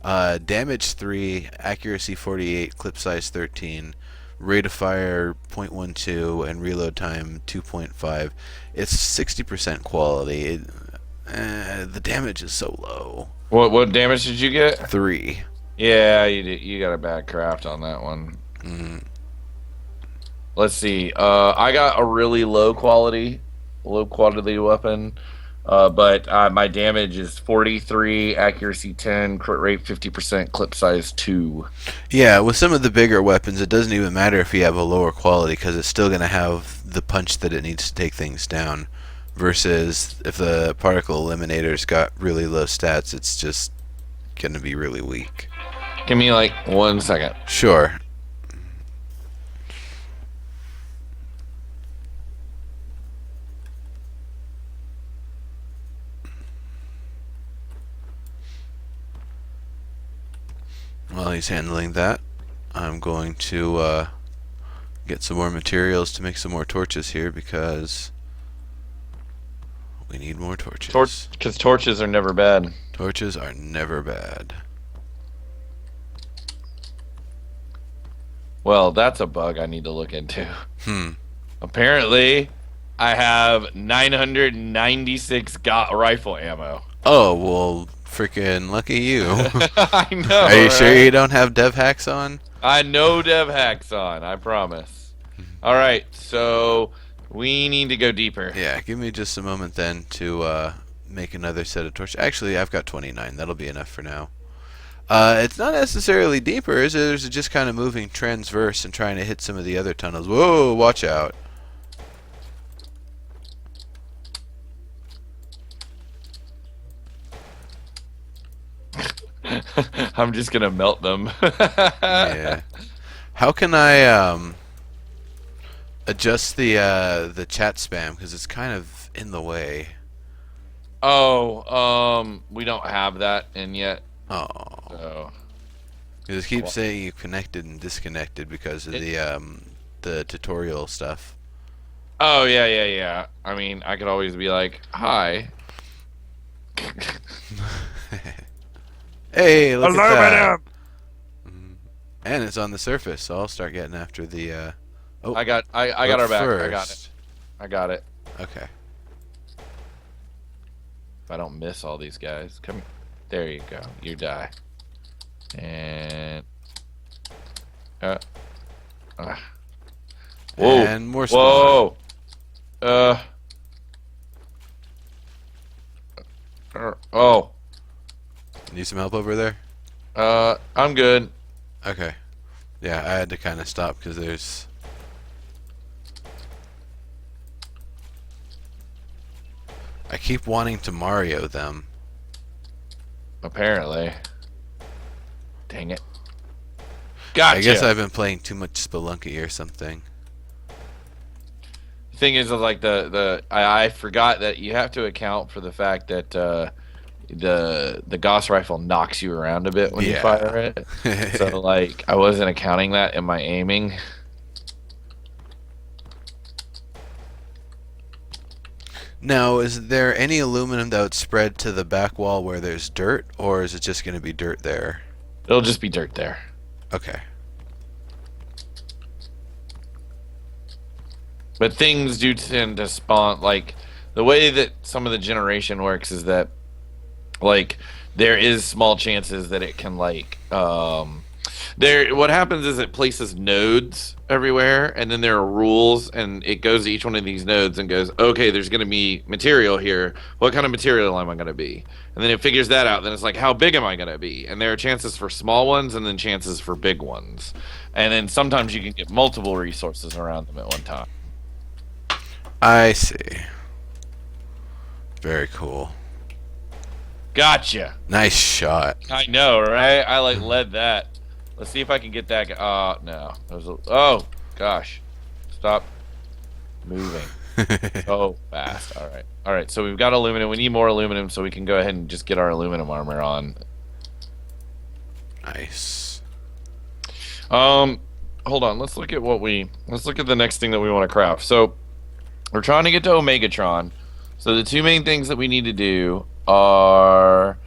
Damage 3, accuracy 48, clip size 13, rate of fire 0.12, and reload time 2.5. It's 60% quality. The damage is so low. What damage did you get? 3. Yeah, you did. You got a bad craft on that one. Mm. Let's see. I got a really low quality weapon. But my damage is 43, accuracy 10, crit rate 50%, clip size 2. Yeah, with some of the bigger weapons, it doesn't even matter if you have a lower quality because it's still going to have the punch that it needs to take things down. Versus if the particle eliminator's got really low stats, it's just going to be really weak. Give me like 1 second. Sure. While he's handling that, I'm going to get some more materials to make some more torches here because we need more torches. Because torches are never bad. Torches are never bad. Well, that's a bug I need to look into. Hmm. Apparently, I have 996 rifle ammo. Oh, well, freaking lucky you. I know, Are you sure right? you don't have dev hacks on? I know dev hacks on, I promise. All right, so we need to go deeper. Yeah, give me just a moment then to make another set of torches. Actually, I've got 29. That'll be enough for now. It's not necessarily deeper, is it? It's just kind of moving transverse and trying to hit some of the other tunnels. Whoa, watch out. I'm just gonna melt them. Yeah. How can I adjust the chat spam because it's kind of in the way? Oh, we don't have that in yet. Oh, So because it keeps saying you connected and disconnected because of the tutorial stuff. oh yeah, yeah, yeah. I mean, I could always be like, "Hi." Hey, look at that! Aluminum. And it's on the surface, so I'll start getting after the. Oh, I got our back. I got it. first. I got it. Okay. If I don't miss all these guys, come. There you go. You die. And uh, uh. Whoa. And more spawn. Whoa. Oh. Need some help over there? I'm good. Okay. Yeah, I had to kind of stop because there's. I keep wanting to Mario them. Apparently. Dang it. Gotcha. I guess I've been playing too much Spelunky or something. Thing is, like I forgot that you have to account for the fact that the Gauss rifle knocks you around a bit when you fire it. So like I wasn't accounting that in my aiming. Now, is there any aluminum that would spread to the back wall where there's dirt, or is it just going to be dirt there? It'll just be dirt there. Okay. But things do tend to spawn, like the way that some of the generation works is that like there is small chances that it can there what happens is it places nodes everywhere, and then there are rules, and it goes to each one of these nodes and goes, okay, there's going to be material here, what kind of material am I going to be? And then it figures that out. Then it's like, how big am I going to be? And there are chances for small ones and then chances for big ones, and then sometimes you can get multiple resources around them at one time. I see. Very cool. Gotcha. Nice shot. I know, right? I like led that. Let's see if I can get that guy. No. Oh, gosh. Stop. moving so fast. All right. All right. So we've got aluminum. We need more aluminum so we can go ahead and just get our aluminum armor on. Nice. Um, hold on. Let's look at the next thing that we want to craft. So we're trying to get to Omegatron. So the two main things that we need to do are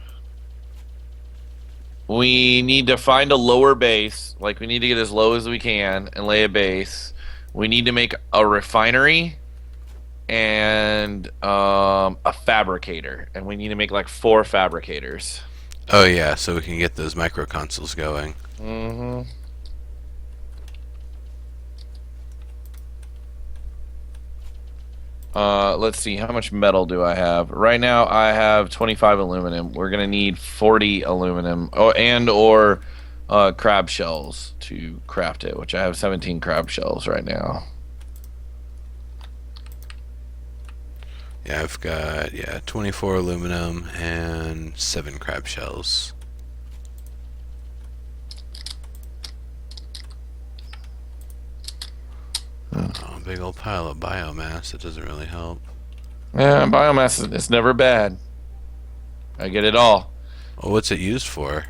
we need to find a lower base. Like we need to get as low as we can and lay a base. We need to make a refinery and a fabricator, and we need to make like four fabricators. Oh yeah, so we can get those micro consoles going. hmm let's see, how much metal do I have? Right now I have 25 aluminum. We're gonna need 40 aluminum or crab shells to craft it, which I have 17 crab shells right now. Yeah, I've got 24 aluminum and 7 crab shells. Oh, big old pile of biomass. That doesn't really help. Yeah, biomass is never bad. I get it all. Well, what's it used for?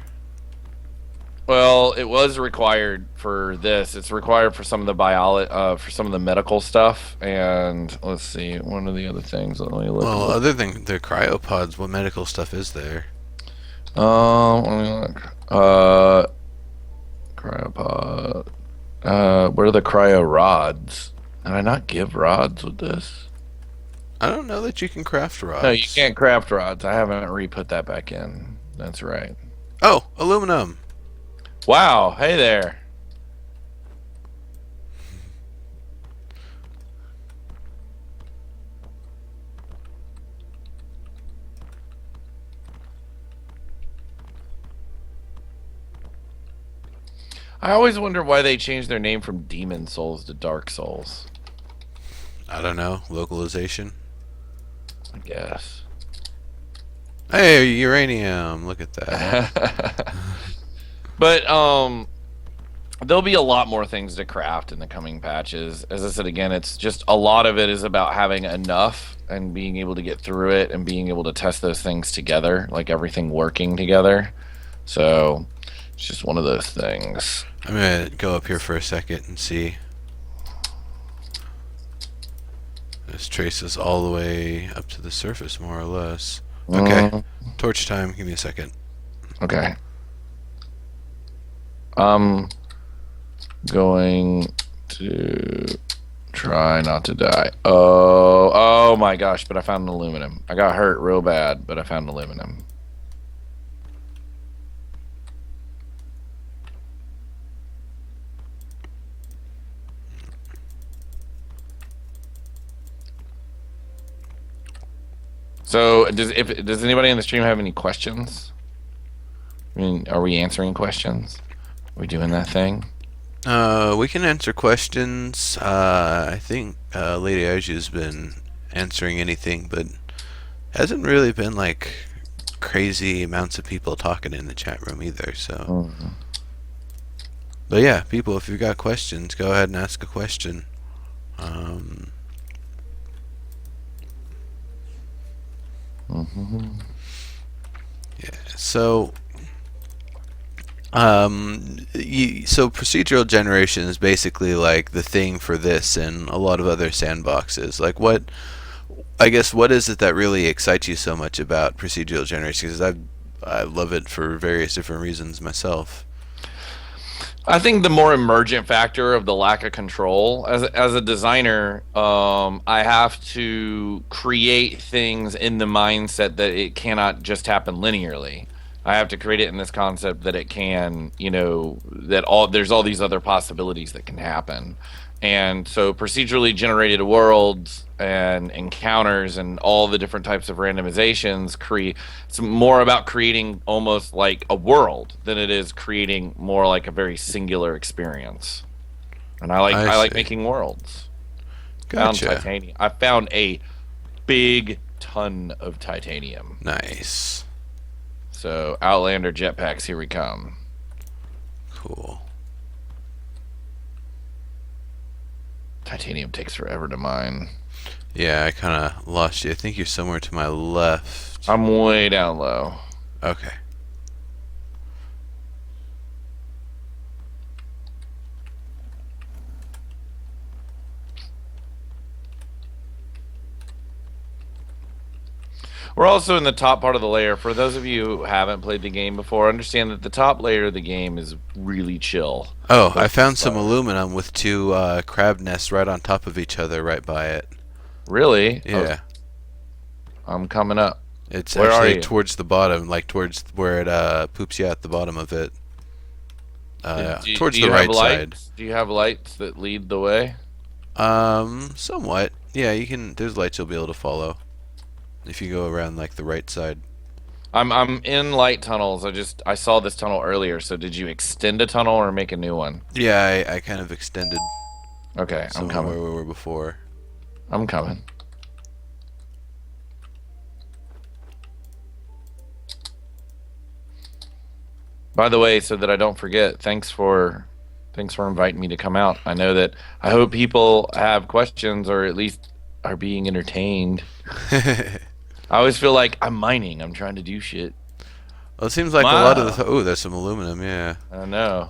Well, it was required for this. It's required for some of the for some of the medical stuff. And let's see, one of the other things. Let me Well, look. other than the cryopods, what medical stuff is there? Let me look. Cryopod. Where are the cryo rods? Did I not give rods with this? I don't know that you can craft No, you rods. can't craft rods. I haven't re-put that back in. That's right. Oh, aluminum. Wow. Hey there. I always wonder why they changed their name from Demon Souls to Dark Souls. I don't know. Localization. I guess. Hey, uranium. Look at that. But there'll be a lot more things to craft in the coming patches. As I said again, it's just a lot of it is about having enough and being able to get through it and being able to test those things together, like everything working together. So it's just one of those things. I'm gonna go up here for a second and see. This traces all the way up to the surface, more or less. Okay, Mm, torch time. Give me a second. okay. I'm going to try not to die. Oh my gosh, but I found an aluminum. I got hurt real bad, but I found aluminum. So, does anybody in the stream have any questions? I mean, are we answering questions? Are we doing that thing? We can answer questions. I think Lady Aju's been answering anything, but hasn't really been like crazy amounts of people talking in the chat room either. So, Mm-hmm. but yeah, people, if you've got questions, go ahead and ask a question. Um, Mm-hmm. yeah. So, so procedural generation is basically like the thing for this and a lot of other sandboxes. Like, I guess, what is it that really excites you so much about procedural generation? Because I love it for various different reasons myself. I think the more emergent factor of the lack of control as a designer, I have to create things in the mindset that it cannot just happen linearly. I have to create it in this concept that it can, that there's all these other possibilities that can happen. And so procedurally generated worlds and encounters and all the different types of randomizations create it's more about creating almost like a world than it is creating more like a very singular experience. And I I like see. making worlds. Found Gotcha. titanium. I found a big ton of titanium. Nice. So Outlander jetpacks, here we come. Cool. Titanium takes forever to mine. Yeah, I kind of lost you. I think you're somewhere to my left. I'm way down low. Okay. We're also in the top part of the layer. For those of you who haven't played the game before, understand that the top layer of the game is really chill. Oh, I But found some aluminum with two crab nests right on top of each other right by it. really, Yeah. I'm coming up. It's Where are actually you? towards the bottom, like towards where it poops you at the bottom of it. Towards Do the you have right side. lights? Do you have lights that lead the way? Somewhat. Yeah, you can. There's lights you'll be able to follow if you go around like the right side. I'm in light tunnels. I saw this tunnel earlier. So did you extend a tunnel or make a new one? Yeah, I kind of extended Okay, I'm some of where coming. we were before. I'm coming. By the way, so that I don't forget, thanks for inviting me to come out. I hope people have questions or at least are being entertained. I always feel like I'm mining. I'm trying to do shit. Well, it seems like a lot of the Wow. oh, there's some aluminum. Yeah. I know.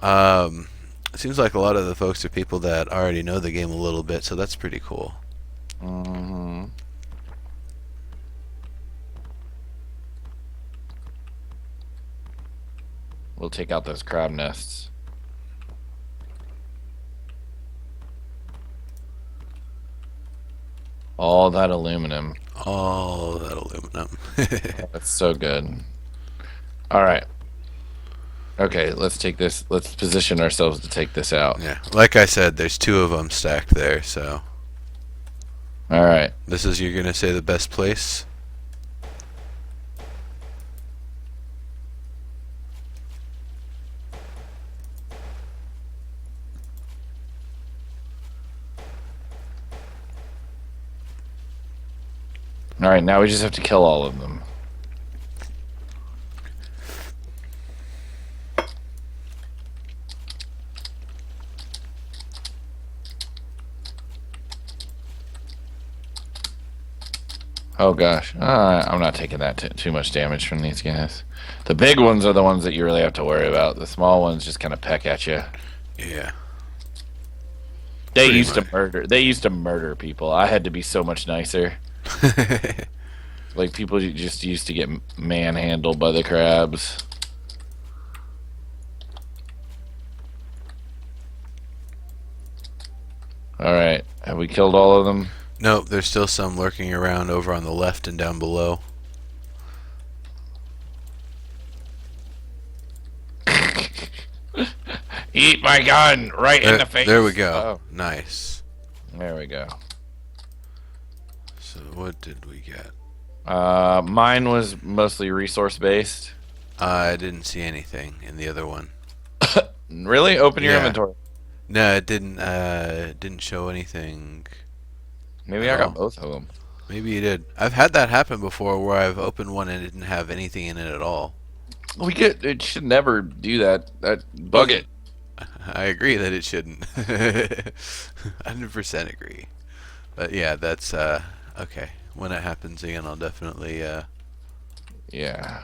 It seems like a lot of the folks are people that already know the game a little bit, so that's pretty cool. hmm We'll take out those crab nests. All that aluminum. All that aluminum. That's so good. All right. Okay, let's take this. Let's position ourselves to take this out. Yeah, like I said, there's two of them stacked there, so All right. this is you're gonna say the best place. All right, now we just have to kill all of them. Oh gosh, I'm not taking that too much damage from these guys. The big ones are the ones that you really have to worry about. The small ones just kind of peck at you. Yeah, They pretty used to much. murder. They used to murder people. I had to be so much nicer. Like people just used to get manhandled by the crabs. All right, have we killed all of them? Nope, there's still some lurking around over on the left and down below. Eat my gun right in the face. There we go. Oh, Nice. there we go. So what did we get? Mine was mostly resource based. I didn't see anything in the other one. Really? Open your Yeah. inventory. No, it didn't. It didn't show anything Maybe at I got all. both of them. Maybe you did. I've had that happen before, where I've opened one and it didn't have anything in it at all. We get it should never do that. That bug it. I agree that it shouldn't. 100% agree. But yeah, that's okay. When it happens again, I'll definitely Yeah.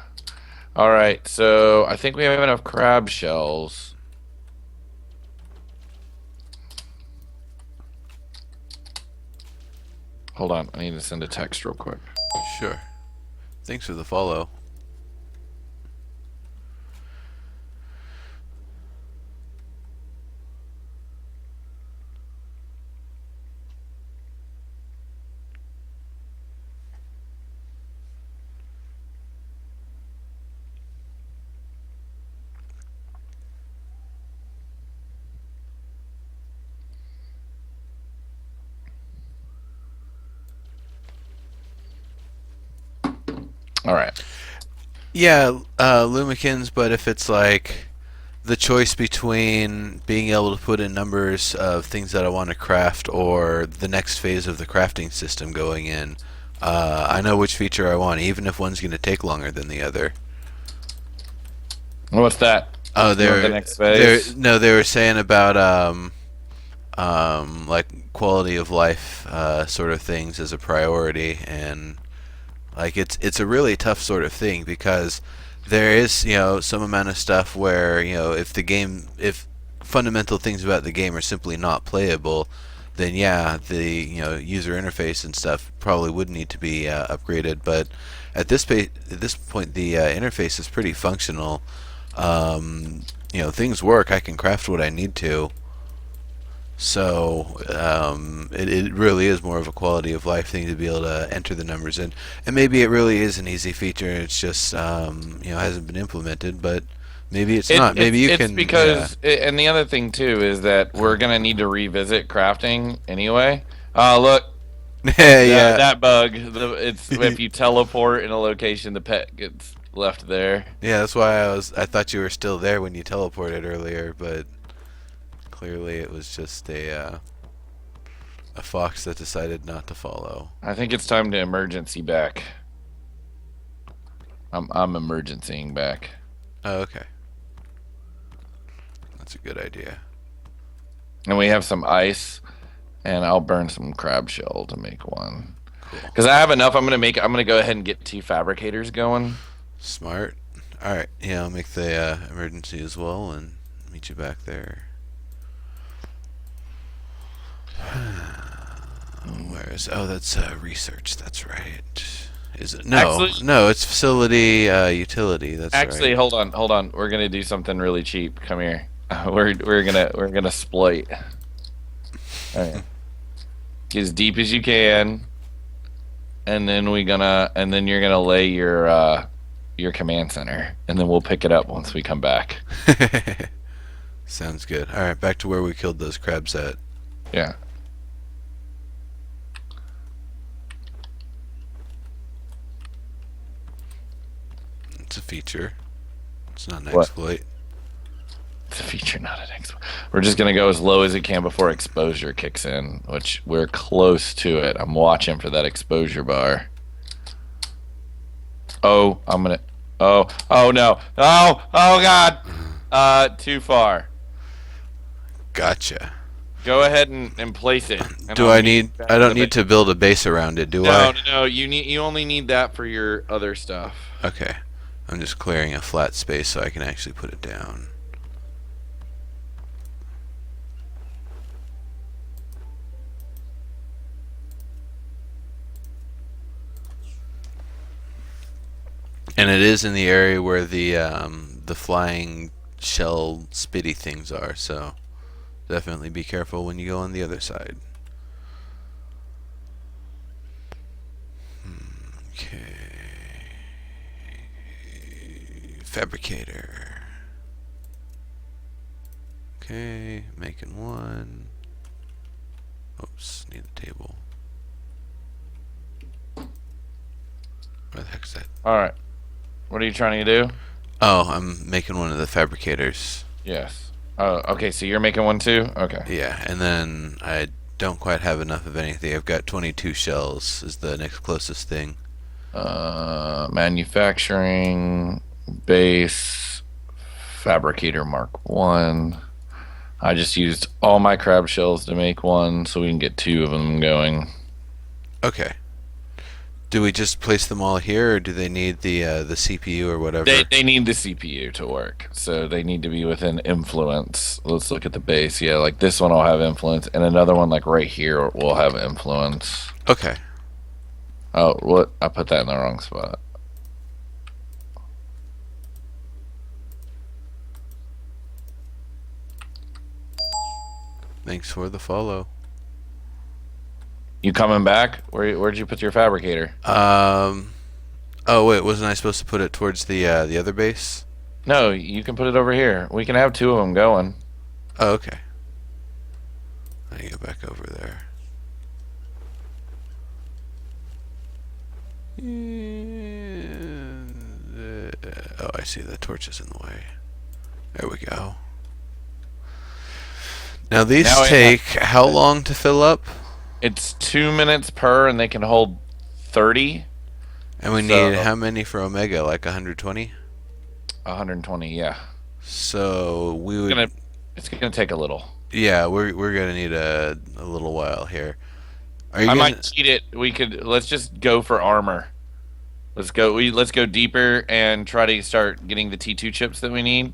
All right. So I think we have enough crab shells. Hold on. I need to send a text real quick. sure. Thanks for the follow. All right. Yeah, Lumikins, but if it's like the choice between being able to put in numbers of things that I want to craft or the next phase of the crafting system going in, I know which feature I want, even if one's going to take longer than the other. What's that? Oh, You want the next phase? they were saying about like quality of life sort of things as a priority, and like it's a really tough sort of thing because there is some amount of stuff where if fundamental things about the game are simply not playable, then yeah, the user interface and stuff probably would need to be upgraded. But at this point, the interface is pretty functional. Things work. I can craft what I need to. So it really is more of a quality of life thing to be able to enter the numbers in, and maybe it really is an easy feature. It's just hasn't been implemented, but maybe it's not. Maybe you It's can, yeah. because, and the other thing too is that we're gonna need to revisit crafting anyway. Look, Yeah, that bug. It's if you teleport in a location, the pet gets left there. yeah. That's why I thought you were still there when you teleported earlier, but clearly it was just a fox that decided not to follow. I think it's time to emergency back. I'm emergencying back. Oh, okay, that's a good idea. And we have some ice, and I'll burn some crab shell to make one. Cool. Because I have enough, I'm gonna go ahead and get 2 fabricators going. Smart. All right. Yeah, I'll make the emergency as well and meet you back there. Where is? Oh, that's research. That's right. Is it? No, Actually, no. It's facility utility. That's actually, right. hold on. We're gonna do something really cheap. Come here. We're gonna exploit. Alright. Get as deep as you can, and then you're gonna lay your command center, and then we'll pick it up once we come back. Sounds good. All right, back to where we killed those crabs at. Yeah. It's a feature. It's not an What? exploit. It's a feature, not an exploit. We're just gonna go as low as it can before exposure kicks in, which we're close to it. I'm watching for that exposure bar. Oh, I'm gonna. Oh no. Oh God. Too far. Gotcha. Go ahead and place it. And Do I'll I meet you need? back I in don't the need to base. build a base around it, do No, I? no, no. You only need that for your other stuff. Okay. I'm just clearing a flat space so I can actually put it down. And it is in the area where the flying shell spitty things are, so definitely be careful when you go on the other side. Okay. Fabricator. Okay, making one. Oops, need a table. Where the heck's that? All right. What are you trying to do? Oh, I'm making one of the fabricators. Yes. Oh, okay. So you're making one too. Okay. Yeah, and then I don't quite have enough of anything. I've got 22 shells is the next closest thing. Manufacturing base fabricator Mark 1. I just used all my crab shells to make one, so we can get 2 of them going. Okay. Do we just place them all here, or do they need the CPU or whatever? They need the CPU to work, so they need to be within influence. Let's look at the base. Yeah, like this one will have influence, and another one like right here will have influence. Okay. Oh, what? I put that in the wrong spot. Thanks for the follow. You coming back? Where'd you put your fabricator? Oh wait, wasn't I supposed to put it towards the other base? No, you can put it over here. We can have 2 of them going. Oh, okay. I go back over there. Oh, I see. The torch is in the way. There we go. Now these Now take how long to fill up? it's 2 minutes per, and they can hold 30. And we So- need how many for Omega? Like 120? 120. Yeah, So we it's would. gonna it's gonna take a little. Yeah, we're gonna need a little while here. Are I you might gonna? cheat it. Let's just go for armor. Let's go deeper and try to start getting the T2 chips that we need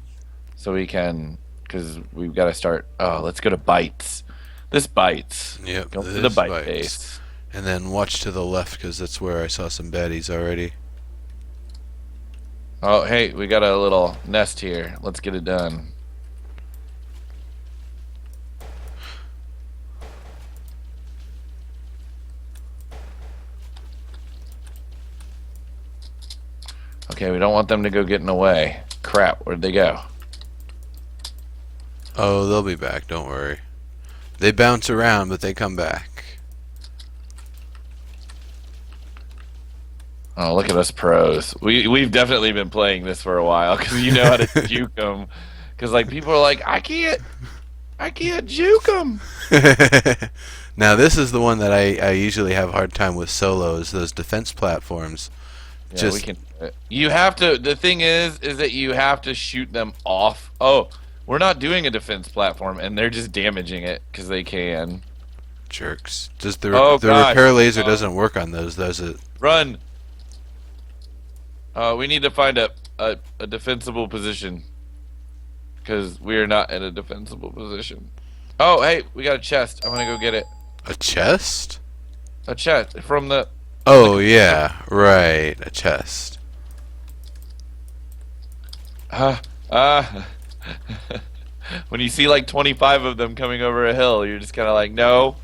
so we can cuz we've got to start let's go to bites. This bites. Yep, Go to the this bite bites. base. And then watch to the left because that's where I saw some baddies already. Oh, hey, we got a little nest here. Let's get it done. Okay, we don't want them to go getting away. Crap, where'd they go? Oh, they'll be back. Don't worry. They bounce around, but they come back. Oh, look at us pros. We've definitely been playing this for a while because you know how to juke them. Because like people are like, I can't juke them. Now this is the one that I usually have a hard time with solos. Those defense platforms. Yeah, we Just can. You have to. The thing is that you have to shoot them off. Oh, we're not doing a defense platform, and they're just damaging it because they can. jerks. Does Oh the gosh, repair laser doesn't work on those, does it? run! We need to find a defensible position because we are not in a defensible position. Oh, hey, we got a chest. I'm gonna go get it. A chest? A chest from the. Oh yeah, right, a chest. Uh, uh, when you see like 25 of them coming over a hill, you're just kind of like, no.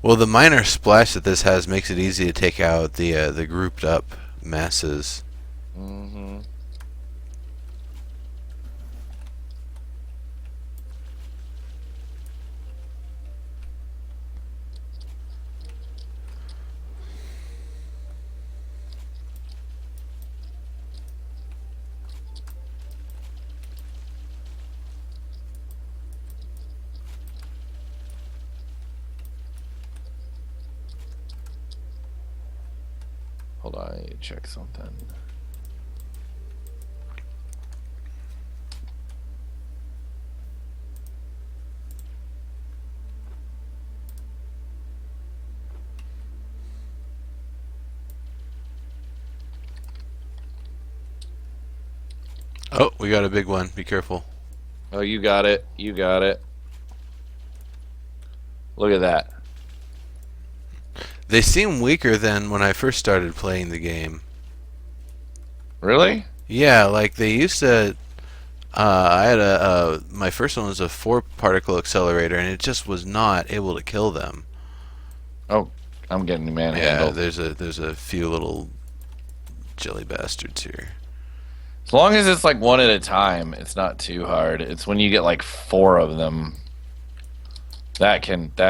Well, the minor splash that this has makes it easy to take out the grouped up masses. Hmm. Hold on, I need to check something. Oh, we got a big one. Be careful. Oh, you got it. You got it. Look at that. They seem weaker than when I first started playing the game. Really? Yeah, like they used to. I had my first one was a 4 particle accelerator, and it just was not able to kill them. Oh, I'm getting Yeah, manhandled. there's a few little jelly bastards here. As long as it's like one at a time, it's not too hard. It's when you get like 4 of them that can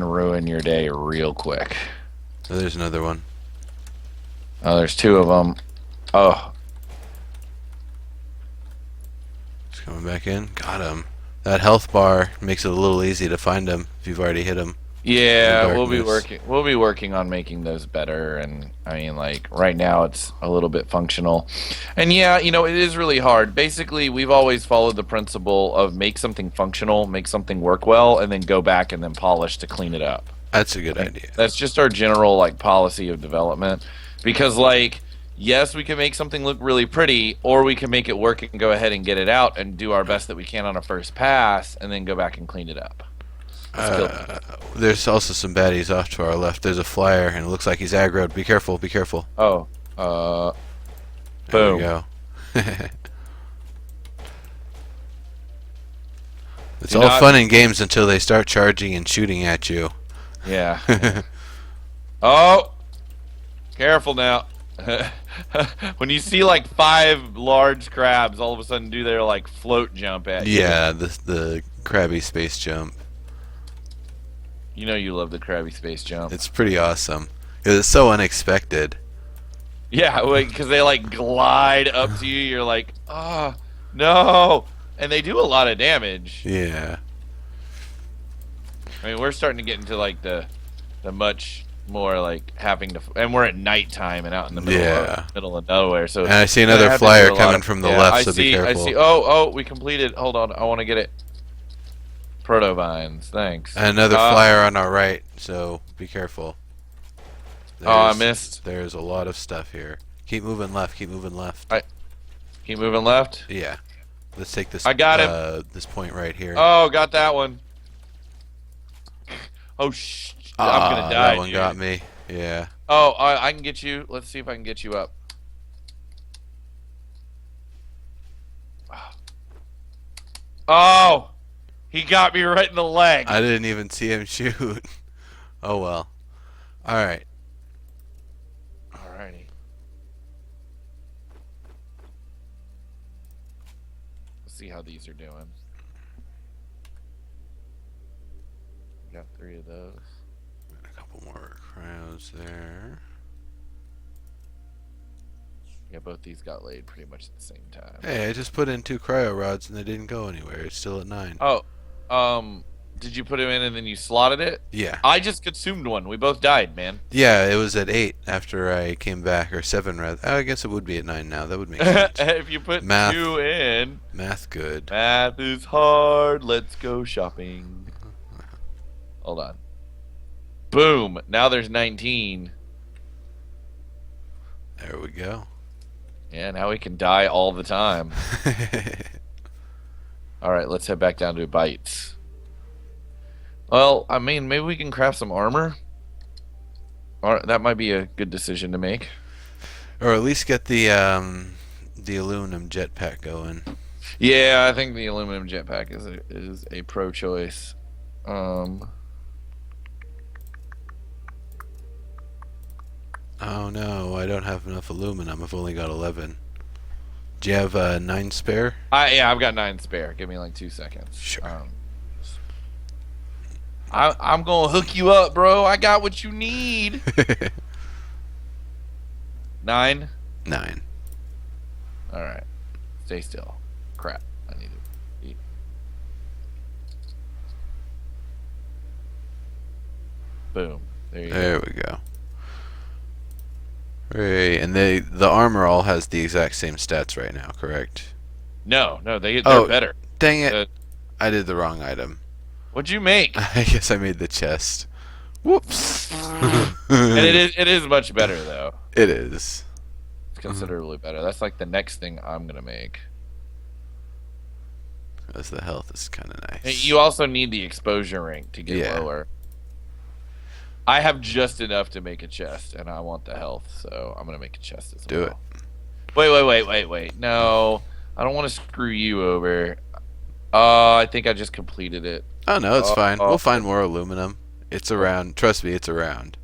ruin your day real quick. Oh, there's another one. Oh, there's 2 of them. Oh, He's coming back in. Got him. That health bar makes it a little easy to find him if you've already hit him. yeah, The we'll be darkness. working. We'll be working on making those better. And I mean, like right now, it's a little bit functional. And yeah, you know, it is really hard. Basically, we've always followed the principle of make something functional, make something work well, and then go back and then polish to clean it up. That's a good idea. That's just our general like policy of development. Because like, yes, we can make something look really pretty, or we can make it work and go ahead and get it out and do our best that we can on a first pass, and then go back and clean it up. Let's kill them. There's also some baddies off to our left. There's a flyer, and it looks like he's aggroed. Be careful, be careful. Oh, There boom. we go. It's Do all not- fun and games until they start charging and shooting at you. Yeah. Oh, careful now. When you see like 5 large crabs, all of a sudden do their like float jump at you. Yeah, the crabby space jump. You know you love the crabby space jump. It's pretty awesome. 'Cause it's so unexpected. Yeah, because they like glide up to you. You're like, oh no, and they do a lot of damage. Yeah. I mean, we're starting to get into like the much more like having to, and we're at nighttime and out in the Yeah. middle of nowhere, so And I see we're gonna another have to do flyer a lot coming of. from the Yeah, left, I so be see. I careful. see. Oh, we completed. Hold on, I want to get it. Protovines, thanks. And another flyer on our right, so be careful. Oh, I missed. There's a lot of stuff here. Keep moving left. Keep moving left. I keep moving left. Yeah. Let's take this. I got him. This point right here. Oh, got that one. Oh, I'm gonna die. That one dude. got me. Yeah. Oh, I can get you. Let's see if I can get you up. Oh, he got me right in the leg. I didn't even see him shoot. Oh well. All right. Alrighty. Let's see how these are doing. Got 3 of those. A couple more crowds there. Yeah, both these got laid pretty much at the same time. Hey, I just put in 2 cryo rods and they didn't go anywhere. It's still at 9. Oh, did you put him in and then you slotted it? Yeah. I just consumed one. We both died, man. Yeah, it was at 8 after I came back, or 7 rather. I guess it would be at 9 now. That would make sense. If you put Math. 2 in. Math good. Math is hard. Let's go shopping. Hold on. Boom. Now there's 19. There we go. Yeah, now we can die all the time. Alright, let's head back down to bites. Well, I mean, maybe we can craft some armor. Or that might be a good decision to make. Or at least get the aluminum jetpack going. Yeah, I think the aluminum jetpack is a pro choice. Oh no, I don't have enough aluminum. I've only got 11. Do you have 9 spare? Yeah, I've got 9 spare. Give me like 2 seconds. Sure. I'm gonna hook you up, bro. I got what you need. 9. 9. All right. Stay still. Crap. I need to eat. Boom. There you go. There we go. Right, and the armor all has the exact same stats right now, correct? No, they're Oh. better. Dang it! Uh, I did the wrong item. What'd you make? I guess I made the chest. Whoops. And it is much better though. It is. It's considerably better. That's like the next thing I'm gonna make. Because the health is kind of nice. Hey, you also need the exposure rank to get lower. I have just enough to make a chest, and I want the health, so I'm gonna make a chest as well. Do it. Wait. No, I don't want to screw you over. I think I just completed it. Oh no, it's fine. We'll find more aluminum. It's around. Trust me, it's around.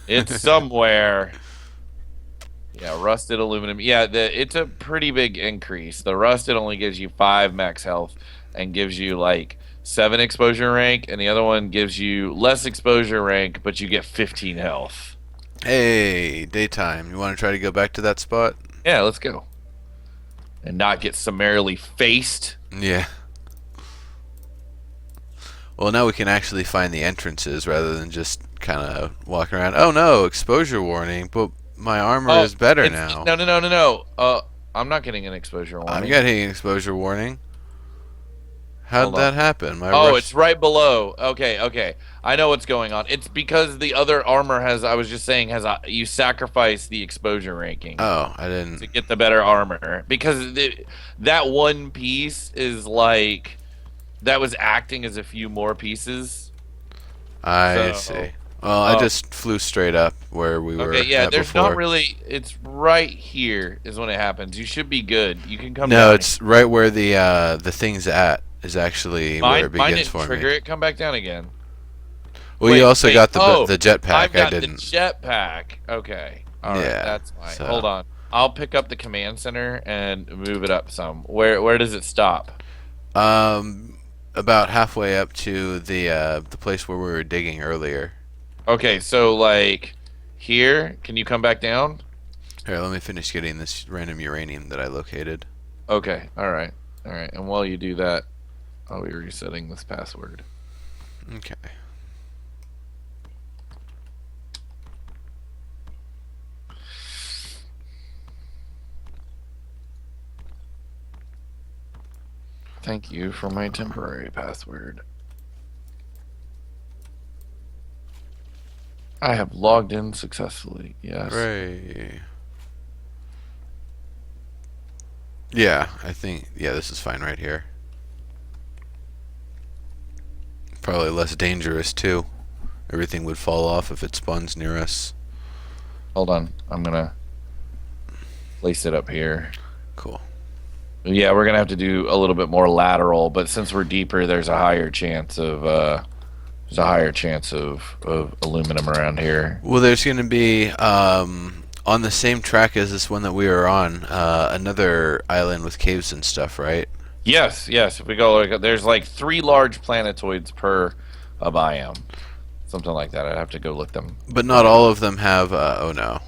It's somewhere. Yeah, rusted aluminum. Yeah, it's a pretty big increase. The rusted only gives you 5 max health and gives you like 7 exposure rank, and the other one gives you less exposure rank, but you get 15 health. Hey, daytime. You want to try to go back to that spot? Yeah, let's go. And not get summarily faced. Yeah. Well, now we can actually find the entrances rather than just kind of walking around. Oh no, exposure warning, but my armor is better now. No. I'm not getting an exposure warning. I'm getting an exposure warning. How'd that happen? It's right below. Okay. I know what's going on. It's because the other armor you sacrifice the exposure ranking. Oh, I didn't. To get the better armor. Because that one piece is like, that was acting as a few more pieces. I see. Well, I just flew straight up where we were. Okay, yeah, there's before. not really. It's right here is when it happens. You should be good. You can come. No, down it's right where the thing's at is actually where it mine begins didn't for trigger me. it. Come back down again. Well, you also got the jetpack. I've got I didn't. the jetpack. Okay, all right, that's fine. So. Hold on, I'll pick up the command center and move it up some. Where does it stop? About halfway up to the place where we were digging earlier. Okay, so like here, can you come back down? Here, let me finish getting this random uranium that I located. Okay, all right. And while you do that, I'll be resetting this password. Okay. Thank you for my temporary password. I have logged in successfully. Yes. Right. Yeah, I think, yeah, this is fine right here. Probably less dangerous, too. Everything would fall off if it spawns near us. Hold on. I'm gonna place it up here. Cool. Yeah, we're gonna have to do a little bit more lateral, but since we're deeper, there's a higher chance of aluminum around here. Well, there's going to be, on the same track as this one that we were on, another island with caves and stuff, right? Yes, yes. If we go, there's like 3 large planetoids per biome, something like that. I'd have to go look them. But not all of them have, oh no.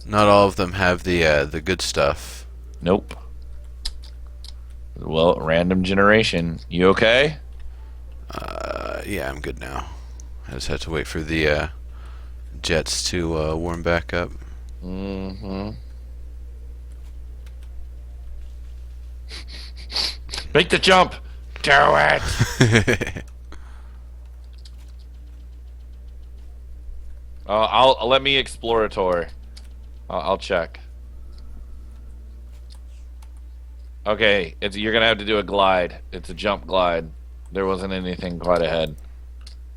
Not all of them have the good stuff. Nope. Well, random generation. You okay? Yeah, I'm good now. I just had to wait for the jets to warm back up. Mm-hmm. Make the jump. Do it. I'll let me exploratory. I'll check. Okay, you're gonna have to do a glide. It's a jump glide. There wasn't anything quite ahead.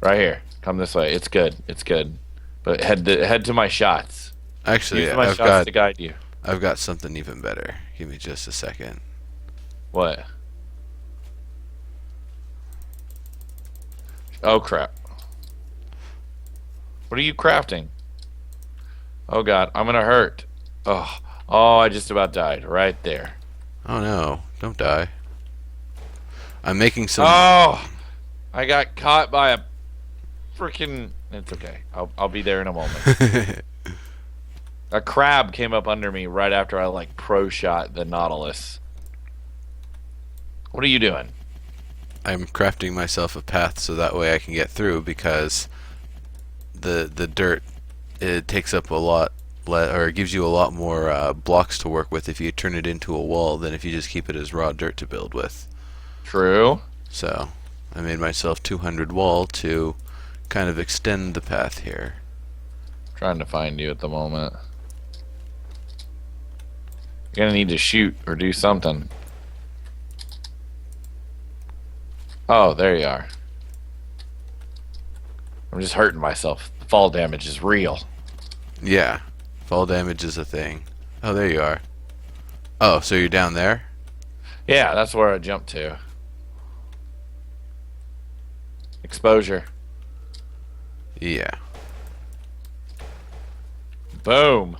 Right here. Come this way. It's good. It's good. But head to my shots. Actually, Use my shots to guide you. I've got something even better. Give me just a second. What? Oh crap. What are you crafting? Oh god, I'm gonna hurt. Oh, I just about died right there. Oh no, don't die. I'm making some. Oh, I got caught by a freaking. It's okay. I'll be there in a moment. A crab came up under me right after I like pro shot the Nautilus. What are you doing? I'm crafting myself a path so that way I can get through because the dirt, it takes up a lot or it gives you a lot more blocks to work with if you turn it into a wall than if you just keep it as raw dirt to build with. True. So I made myself 200 wall to kind of extend the path here. Trying to find you at the moment. You're gonna need to shoot or do something. Oh, there you are. I'm just hurting myself. The fall damage is real. Yeah, fall damage is a thing. Oh, there you are. Oh, so you're down there? Yeah, that's where I jumped to. Exposure. Yeah. Boom.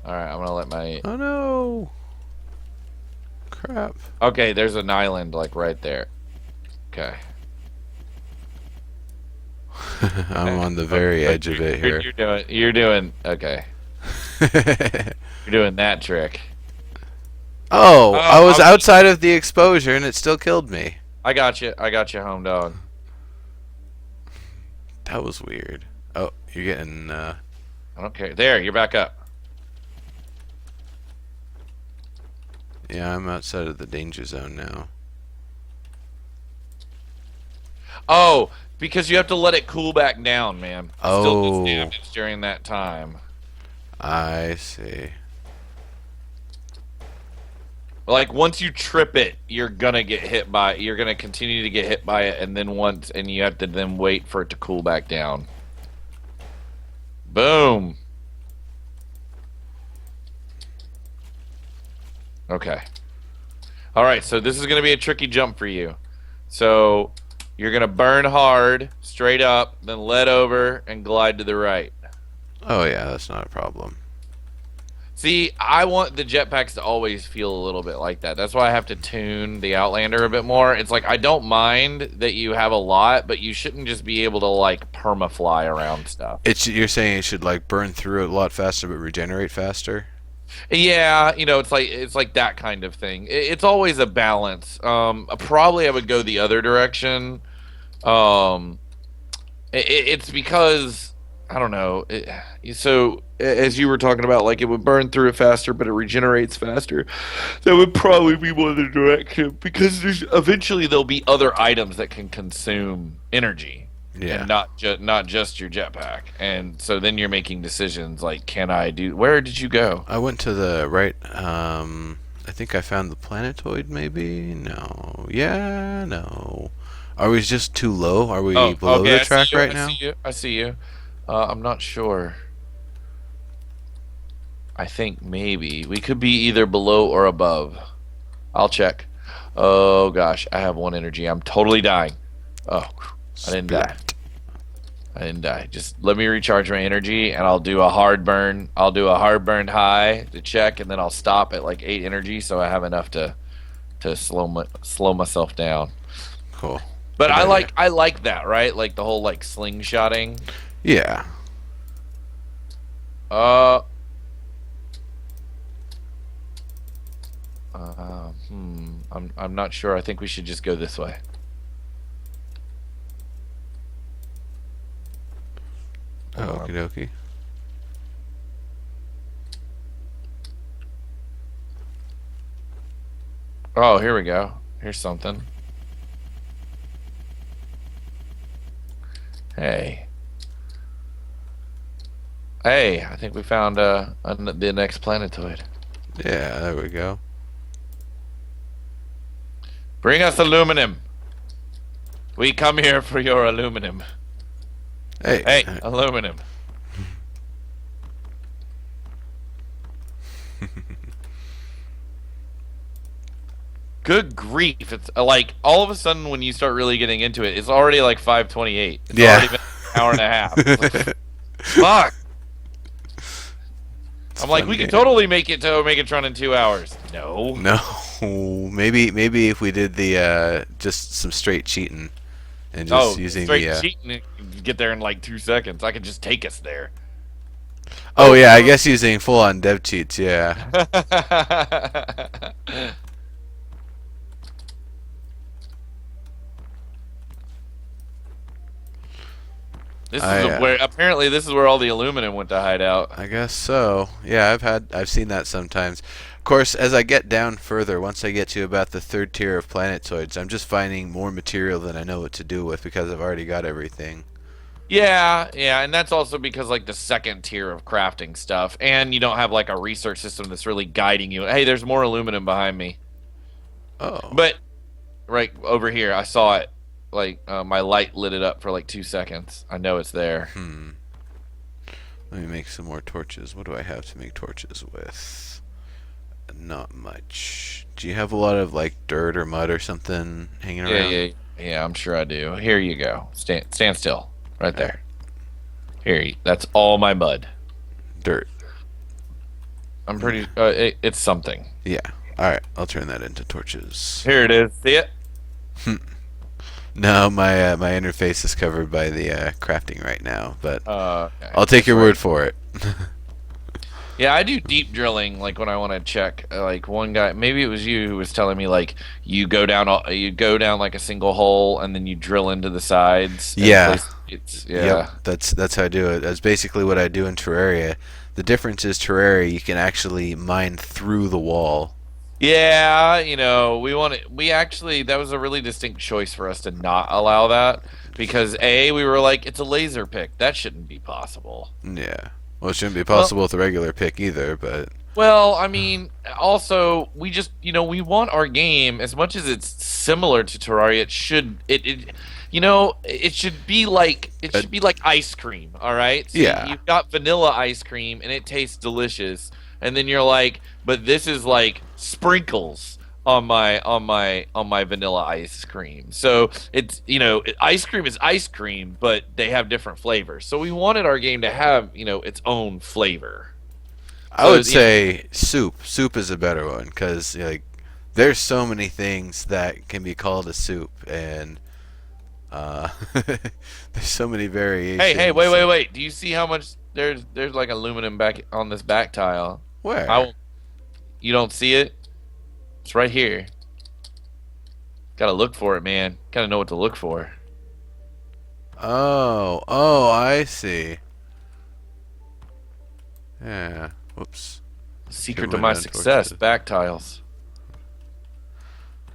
Alright, I'm gonna let my... Oh no! Crap. Okay, there's an island, like, right there. Okay. I'm on the very edge of it here. You're doing... Okay. You're doing that trick. Oh, I was outside of the exposure and it still killed me. I got you, home dog. That was weird. Oh, you're getting, I don't care. There, you're back up. Yeah, I'm outside of the danger zone now. Oh, because you have to let it cool back down, man. It still Oh. does damage during that time. I see. Like, once you trip it, you're gonna get hit by it. You're gonna continue to get hit by it, and then and you have to then wait for it to cool back down. Boom. Okay. Alright, so this is gonna be a tricky jump for you. So, you're gonna burn hard, straight up, then let over, and glide to the right. Oh yeah, that's not a problem. See, I want the jetpacks to always feel a little bit like that. That's why I have to tune the Outlander a bit more. It's like, I don't mind that you have a lot, but you shouldn't just be able to, like, perma-fly around stuff. You're saying it should like burn through it a lot faster but regenerate faster? Yeah, you know, it's like that kind of thing. It's always a balance. Probably I would go the other direction. It's because I don't know. So as you were talking about, like it would burn through it faster, but it regenerates faster. That would probably be one of the direction because there's eventually there'll be other items that can consume energy, and Yeah. not just your jetpack. And so then you're making decisions like, can I do? Where did you go? I went to the right. I think I found the planetoid. Maybe no. Yeah, no. Are we just too low? Are we Oh, below okay. the I see track you. right I see now? you. I see you. I'm not sure. I think maybe we could be either below or above. I'll check. Oh gosh, I have one energy. I'm totally dying. Oh, I didn't die. Splat. I didn't die. Just let me recharge my energy and I'll do a hard burn. I'll do a hard burn high to check and then I'll stop at like 8 energy so I have enough to slow myself down. Cool. But Good idea. I like that, right? Like the whole like slingshotting. Yeah. Uh I'm not sure. I think we should just go this way. Hold Okie on. dokie. Oh, here we go. Here's something. Hey. Hey, I think we found the next planetoid. Yeah, there we go. Bring us aluminum. We come here for your aluminum. Hey. Hey, aluminum. Good grief. It's like all of a sudden when you start really getting into it, it's already like 5:28. It's Yeah. already been an hour and a half. It's like, fuck. It's a I'm like, fun we could game. totally make it to Megatron in 2 hours. No. No. Maybe if we did the just some straight cheating and just Oh, using straight the cheating and get there in like 2 seconds. I could just take us there. Oh Oh, yeah, I guess using full on dev cheats, yeah. This I is where apparently this is where all the aluminum went to hide out. I guess so. Yeah, I've seen that sometimes. Of course, as I get down further, once I get to about the third tier of planetoids, I'm just finding more material than I know what to do with because I've already got everything. Yeah, yeah, and that's also because like the second tier of crafting stuff, and you don't have like a research system that's really guiding you. Hey, there's more aluminum behind me. Oh. But right over here, I saw it. Like my light lit it up for like 2 seconds. I know it's there. Hmm. Let me make some more torches. What do I have to make torches with? Not much. Do you have a lot of like dirt or mud or something hanging Yeah, around? yeah, yeah. I'm sure I do. Here you go. Stand still, right Alright. there. Here, that's all my mud. Dirt. I'm pretty. It's something. Yeah. Alright, I'll turn that into torches. Here it is. See it? No, my interface is covered by the crafting right now, but Okay. I'll take That's your right. word for it. Yeah, I do deep drilling like when I want to check. Like one guy, maybe it was you who was telling me like you go down like a single hole and then you drill into the sides and Yeah. place it's Yep, yeah. that's how I do it. That's basically what I do in Terraria. The difference is Terraria, you can actually mine through the wall. Yeah, we actually that was a really distinct choice for us to not allow that because we were like it's a laser pick. That shouldn't be possible. Yeah. Well, it shouldn't be Well, possible with a regular pick either, but Well, I mean, also we just we want our game as much as it's similar to Terraria. It should be like uh, ice cream. All right, so yeah. you've got vanilla ice cream and it tastes delicious, and then you're like, but this is like sprinkles on my vanilla ice cream. So it's ice cream is ice cream, but they have different flavors. So we wanted our game to have its own flavor. I So would say soup. Soup is a better one because like there's so many things that can be called a soup, and there's so many hey, variations. wait. Do you see how much there's like aluminum back on this back tile? I Where? will, you don't see it? It's right here. Gotta look for it, man. Gotta know what to look for. Oh, I see. Yeah. Whoops. Secret to Careful, my don't torch success, this. back tiles.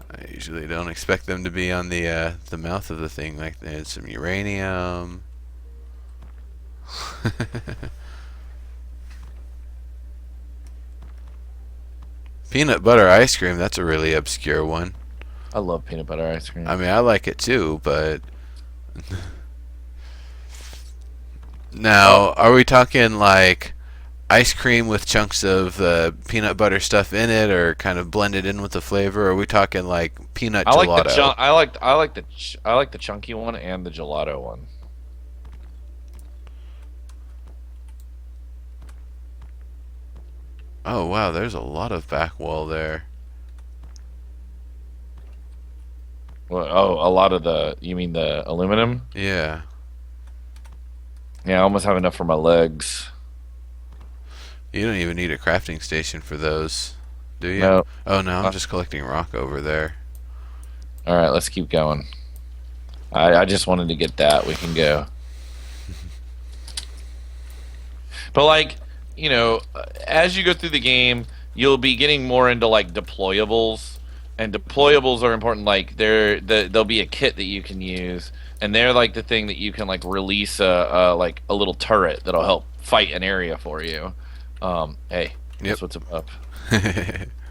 I usually don't expect them to be on the mouth of the thing. Like there's some uranium. Peanut butter ice cream. That's a really obscure one. I love peanut butter ice I cream. mean, I like it too, but now Oh, are we talking like ice cream with chunks of peanut butter stuff in it, or kind of blended in with the flavor? Or are we talking like peanut I like the gelato? chunk. I like the chunky one and the gelato one. Oh wow, there's a lot of back wall there. Well, oh, a lot of the. You mean the aluminum? Yeah. Yeah, I almost have enough for my legs. You don't even need a crafting station for those, do you? No. Oh no, I'm Uh, just collecting rock over there. all right, let's keep going. I just wanted to get that. We can go. But like, as you go through the game, you'll be getting more into like deployables, and deployables are important. Like there'll be a kit that you can use, and they're like the thing that you can like release a little turret that'll help fight an area for you. Hey, Yep. guess what's up?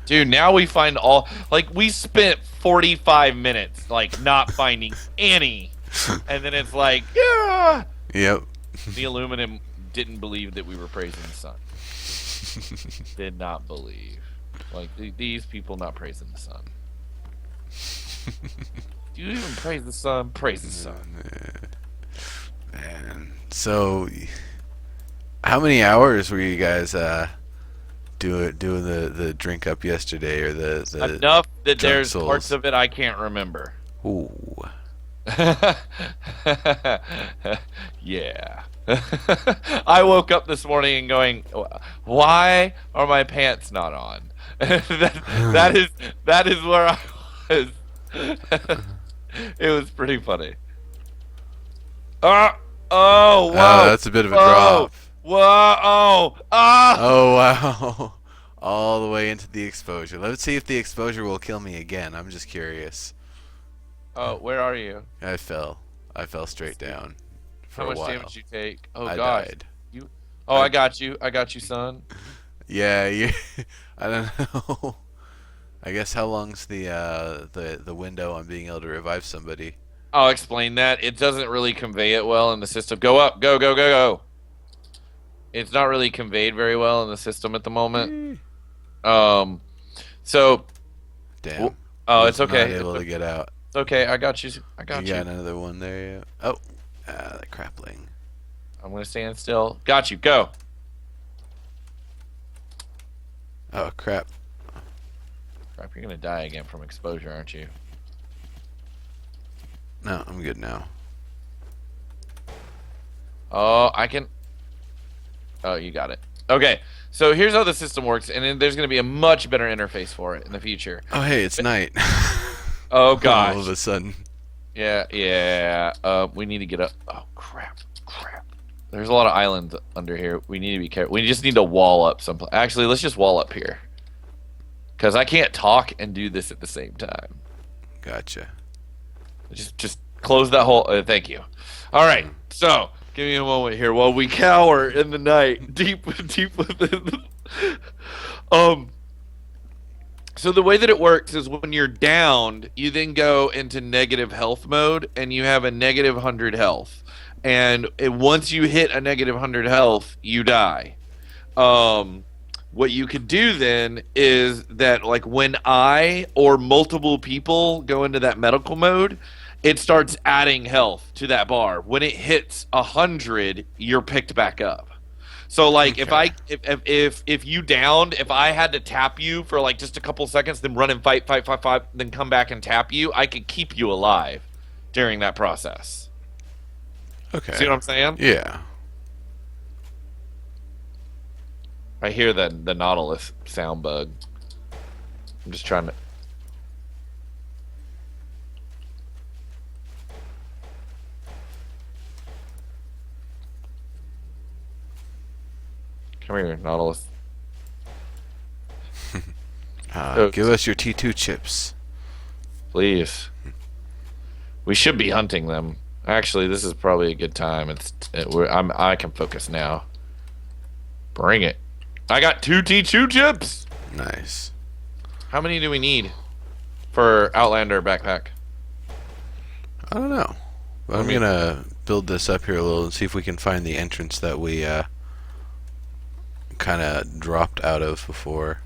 Dude, now we find all like we spent 45 minutes like not finding any. And then it's like, yeah, Yep. the aluminum didn't believe that we were praising the sun. Did not believe. Like these people not praising the sun. Do you even praise the sun? Praise the sun. Man. So, how many hours were you guys doing the drink up yesterday, or the Enough that drunk there's parts souls? of it I can't remember. Ooh. Yeah. I woke up this morning and going, why are my pants not on? That is where I was. It was pretty funny. Oh, whoa, That's a bit of a whoa, drop. whoa, oh, ah! Oh wow. All the way into the exposure. Let's see if the exposure will kill me again. I'm just curious. Oh, where are you? I fell. I fell straight down for How a much while. damage you take? Oh I gosh, died. you. Oh, I I got you. I got you, son. Yeah, yeah. I don't know. I guess how long's the window on being able to revive somebody? I'll explain that. It doesn't really convey it well in the system. Go up, go, go, go, go. It's not really conveyed very well in the system at the moment. Eh. Um, so, w- Damn. oh, it's Was not okay. It's able to okay. get out. It's okay. I got you. I You got got you. another one there, yeah. Oh, the crapling. I'm gonna stand still. Got you. Go. Oh crap. Crap, you're gonna die again from exposure, aren't you? No, I'm good now. Oh, I can. Oh, you got it. Okay. So here's how the system works, and then there's gonna be a much better interface for it in the future. Oh hey, it's night. Oh All of gosh. a sudden. Yeah, yeah. We need to get up. Oh crap, crap. There's a lot of islands under here. We need to be careful. We just need to wall up some. Actually, let's just wall up here, because I can't talk and do this at the same time. Gotcha. Just close that whole. Thank you. All right. So give me a moment here while we cower in the night, deep, deep within. Um. So the way that it works is when you're downed, you then go into negative health mode, and you have a negative 100 health. And once you hit a negative 100 health, you die. Um, what you could do then is that, like, when I or multiple people go into that medical mode, it starts adding health to that bar. When it hits 100, you're picked back up. So like if Okay. I if you downed, if I had to tap you for like just a couple seconds, then run and fight, fight, fight, fight, then come back and tap you, I could keep you alive during that process. See Okay. what I'm saying? Yeah. I hear the Nautilus sound bug. I'm just trying to. Come here, Nautilus. Oh, Give us your T2 chips. please. We should be hunting them. Actually, this is probably a good time. I can focus now. Bring it. I got 2 T2 chips. Nice. How many do we need for Outlander backpack? I don't know. But I'm gonna build this up here a little and see if we can find the entrance that we kind of dropped out of before.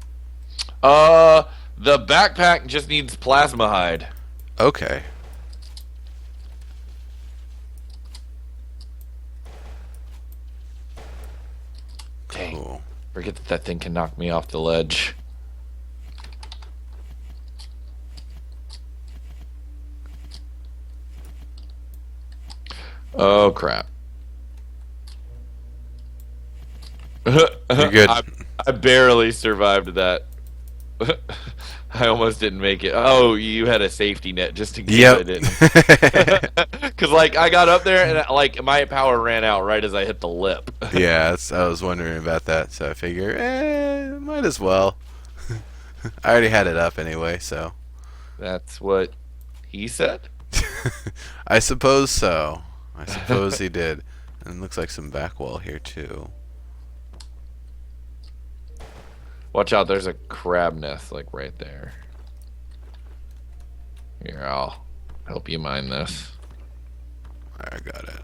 The backpack just needs plasma hide. Okay. Dang. Cool. Forget that thing can knock me off the ledge. Oh crap. You're good. I barely survived that. I almost didn't make it. Oh, you had a safety net just in case I didn't. Because like I got up there and like my power ran out right as I hit the lip. Yeah, I was wondering about that, so I figure, might as well. I already had it up anyway, so. That's what he said? I suppose so. I suppose he did. And it looks like some back wall here, too. Watch out, there's a crab nest like right there. Here, I'll help you mine this. I got it.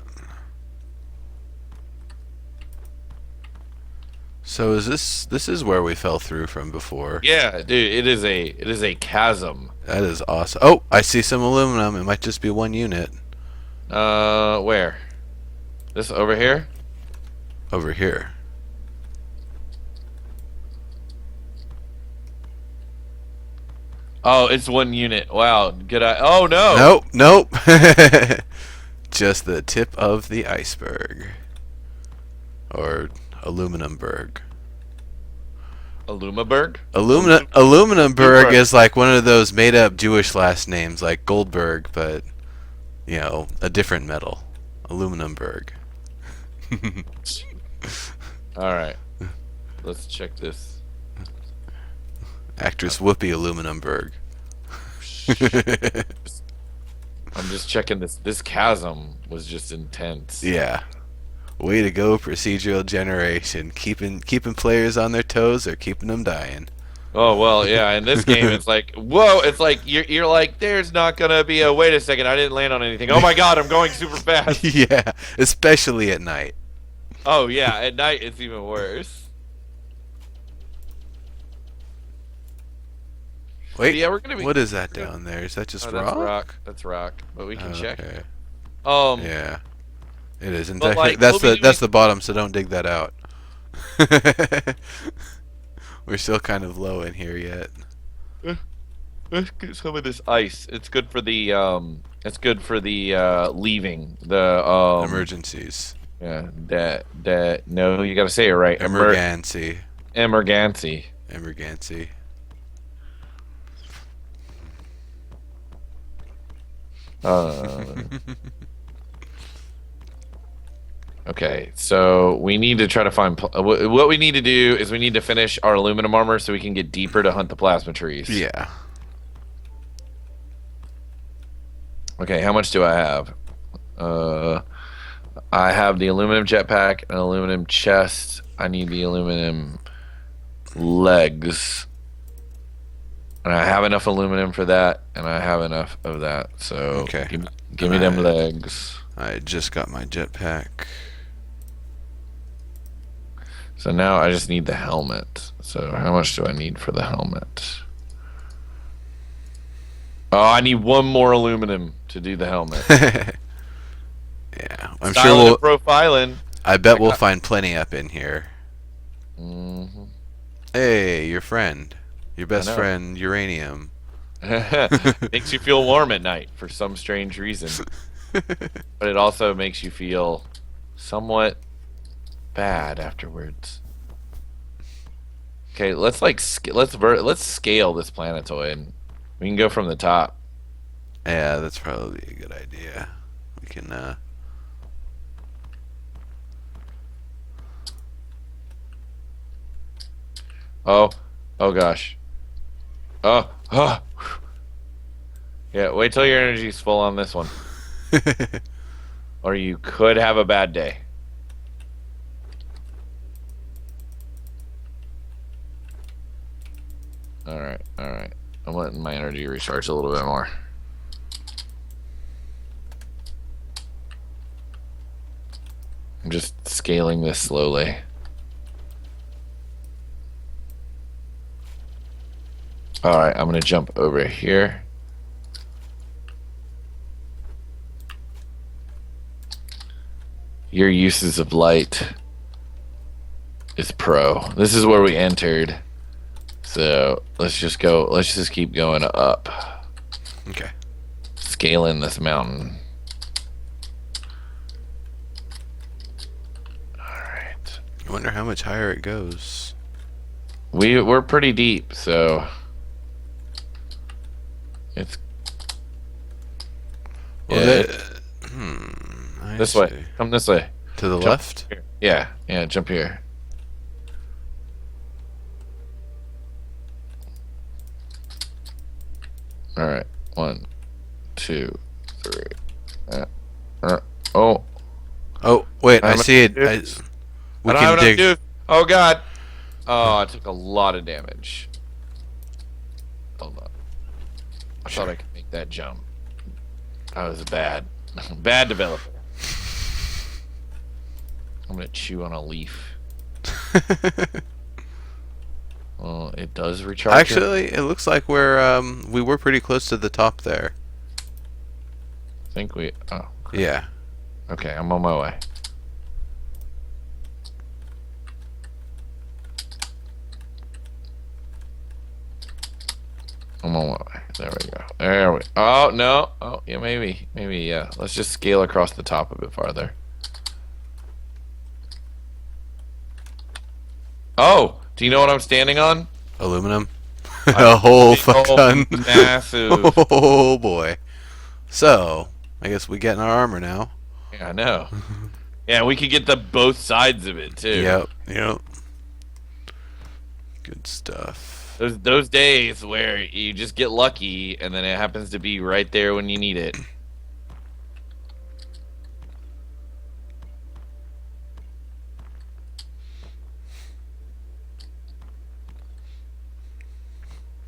So this is where we fell through from before. Yeah, dude, it is a chasm. That is awesome. Oh, I see some aluminum. It might just be one unit. Where? This over here? Over here. Oh, it's one unit. Wow, good eye. Oh no. Nope, nope. Just the tip of the iceberg. Or aluminumberg. Alumaberg? Aluminumberg is like one of those made up Jewish last names like Goldberg, but you know, a different metal. Aluminumberg. Alright. Let's check this. Actress Whoopi Aluminumberg. I'm just checking this. This chasm was just intense. Yeah. Way to go, procedural generation. Keeping players on their toes or keeping them dying. Oh well, yeah. In this game, it's like, whoa! It's like you're like, there's not gonna be a wait a second. I didn't land on anything. Oh my god, I'm going super fast. Yeah, especially at night. Oh yeah, at night it's even worse. Wait, yeah, we're gonna be. What is that down there? Is that just rock? That's rock. That's rock. But we can check. Okay. Yeah. It is. In But, fact, like, that's the bottom, so don't dig that out. We're still kind of low in here yet. Let's get some of this ice. It's good for the leaving the Emergencies. Yeah, that no, you gotta say it right. Emergency. Emergency. Emergency. Okay, so we need to try to find what we need to do is we need to finish our aluminum armor so we can get deeper to hunt the plasma trees. Yeah. Okay, how much do I have? I have the aluminum jetpack, an aluminum chest. I need the aluminum legs. And I have enough aluminum for that, and I have enough of that. So okay. give me them legs. I just got my jetpack. So now I just need the helmet. So how much do I need for the helmet? Oh, I need one more aluminum to do the helmet. Yeah, I'm Styling sure we'll. and profiling. I bet we'll find plenty up in here. Mm-hmm. Hey, your friend, your best friend, uranium. Makes you feel warm at night for some strange reason, but it also makes you feel somewhat bad afterwards. Okay, let's let's scale this planetoid. We can go from the top. Yeah, that's probably a good idea. We can. Oh, oh gosh. Oh, oh. Yeah, wait till your energy's full on this one. Or you could have a bad day. All right, all right. I'm letting my energy recharge a little bit more. I'm just scaling this slowly. All right, I'm gonna jump over here. Your uses of light is pro. This is where we entered. So let's just go. Let's just keep going up. Okay. Scaling this mountain. All right. I wonder how much higher it goes. We're pretty deep, so it's Well, yeah. I This see. way. Come this way. To the Jump left? here. Yeah, yeah. Jump here. All right. 1, 2, 3. Uh, oh, Oh, wait, I I have see it. enough juice. I don't have enough juice. Oh God. Oh, I took a lot of damage. Hold on. I thought I could make that jump. I was bad. Bad developer. I'm gonna chew on a leaf. Well, it does recharge. Actually, it looks like we were pretty close to the top there. I think we. Oh, crap. Yeah. Okay, I'm on my way. I'm on my way. There we go. There we. Oh no. Oh yeah, maybe, yeah. Let's just scale across the top a bit farther. Oh, do you know what I'm standing on? Aluminum. A whole fuck ton. Massive. Oh boy. So, I guess we get in our armor now. Yeah, I know. Yeah, we could get the both sides of it too. Yep. Yep. Good stuff. Those days where you just get lucky and then it happens to be right there when you need it.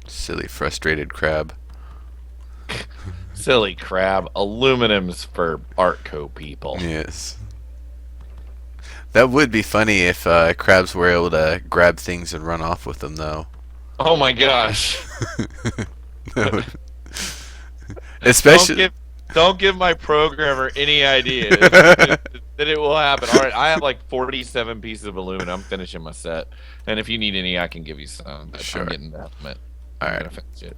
Silly frustrated crab. Silly crab. Aluminum's for Artco people. Yes. That would be funny if crabs were able to grab things and run off with them, though. Oh my gosh. That would- Especially. Don't give my programmer any ideas that it will happen. All right, I have like 47 pieces of aluminum. I'm finishing my set, and if you need any, I can give you some. But Sure. I'm getting the helmet. All I'm right. gonna finish it.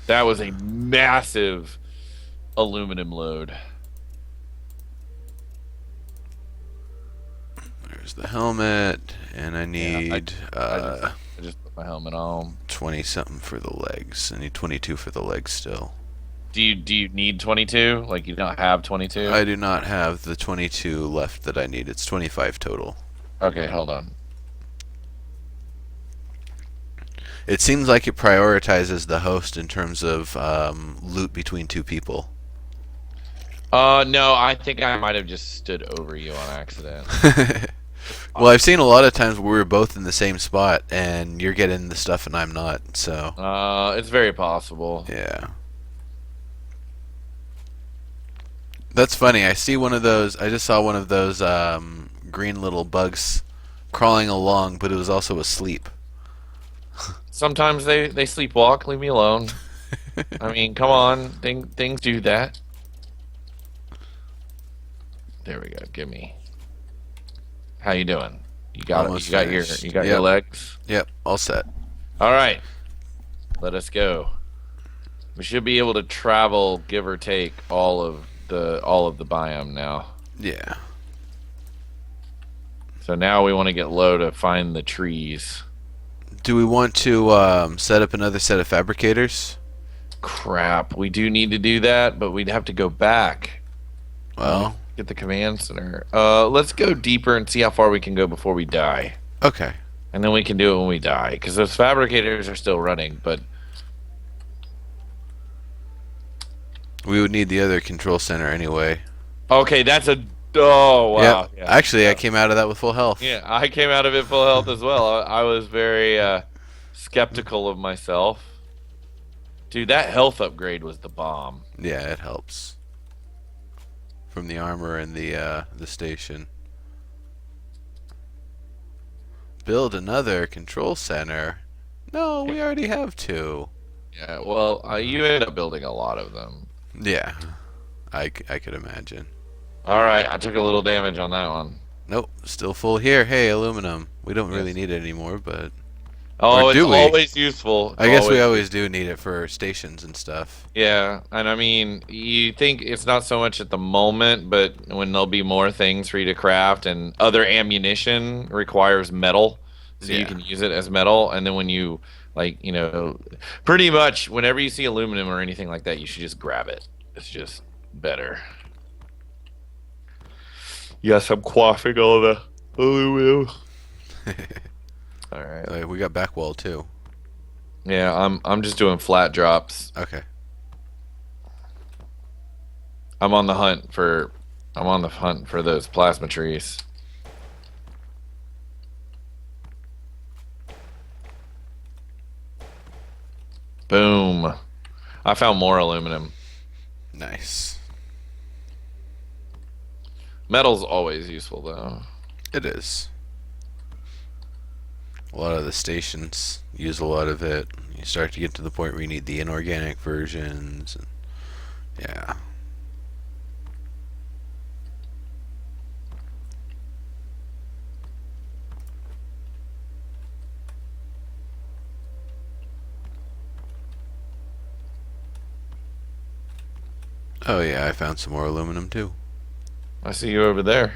That was a massive aluminum load. There's the helmet, and I need I just put my helmet on. 20 something for the legs. I need 22 for the legs still. Do you need 22? Like you don't have 22? I do not have the 22 left that I need. It's 25 total. Okay, hold on. It seems like it prioritizes the host in terms of loot between two people. No, I think I might have just stood over you on accident. Well, I've seen a lot of times where we're both in the same spot and you're getting the stuff and I'm not, so. It's very possible. Yeah. That's funny. I see one of those. I just saw one of those green little bugs crawling along, but it was also asleep. Sometimes they sleepwalk. Leave me alone. I mean, come on. Things do that. There we go. Give me. How you doing? You got it. Almost You got finished. your Yep. legs. Yep, all set. All right. Let us go. We should be able to travel, give or take, all of the biome now. Yeah. So now we want to get low to find the trees. Do we want to set up another set of fabricators? Crap, we do need to do that, but we'd have to go back. Well, Get the command center. Let's go deeper and see how far we can go before we die. Okay. and then we can do it when we die because those fabricators are still running. But We would need the other control center anyway. okay, that's a oh Yep. wow, yeah, Actually, I yeah, came out of that with full health. yeah. I came out of it full health as well. I was very skeptical of myself, dude. That health upgrade was the bomb. Yeah, it helps. From the armor and the station. Build another control center. No, we already have two. Yeah, well, you end up building a lot of them. Yeah, I could imagine. All right, I took a little damage on that one. Nope, still full here. Hey, aluminum. We don't really Yes. need it anymore, but or Oh, it's do we? always useful. It's I guess we always always useful. do need it for stations and stuff. Yeah, and I mean, you think it's not so much at the moment, but when there'll be more things for you to craft, and other ammunition requires metal, so you Yeah. can use it as metal. And then when you like, pretty much whenever you see aluminum or anything like that, you should just grab it. It's just better. Yes, I'm quaffing all the aluminum. All right. We got back wall too. Yeah, I'm just doing flat drops. Okay. I'm on the hunt for I'm on the hunt for those plasma trees. Boom. I found more aluminum. Nice. Metal's always useful though. It is. A lot of the stations use a lot of it. You start to get to the point where you need the inorganic versions. And yeah. Oh yeah, I found some more aluminum too. I see you over there.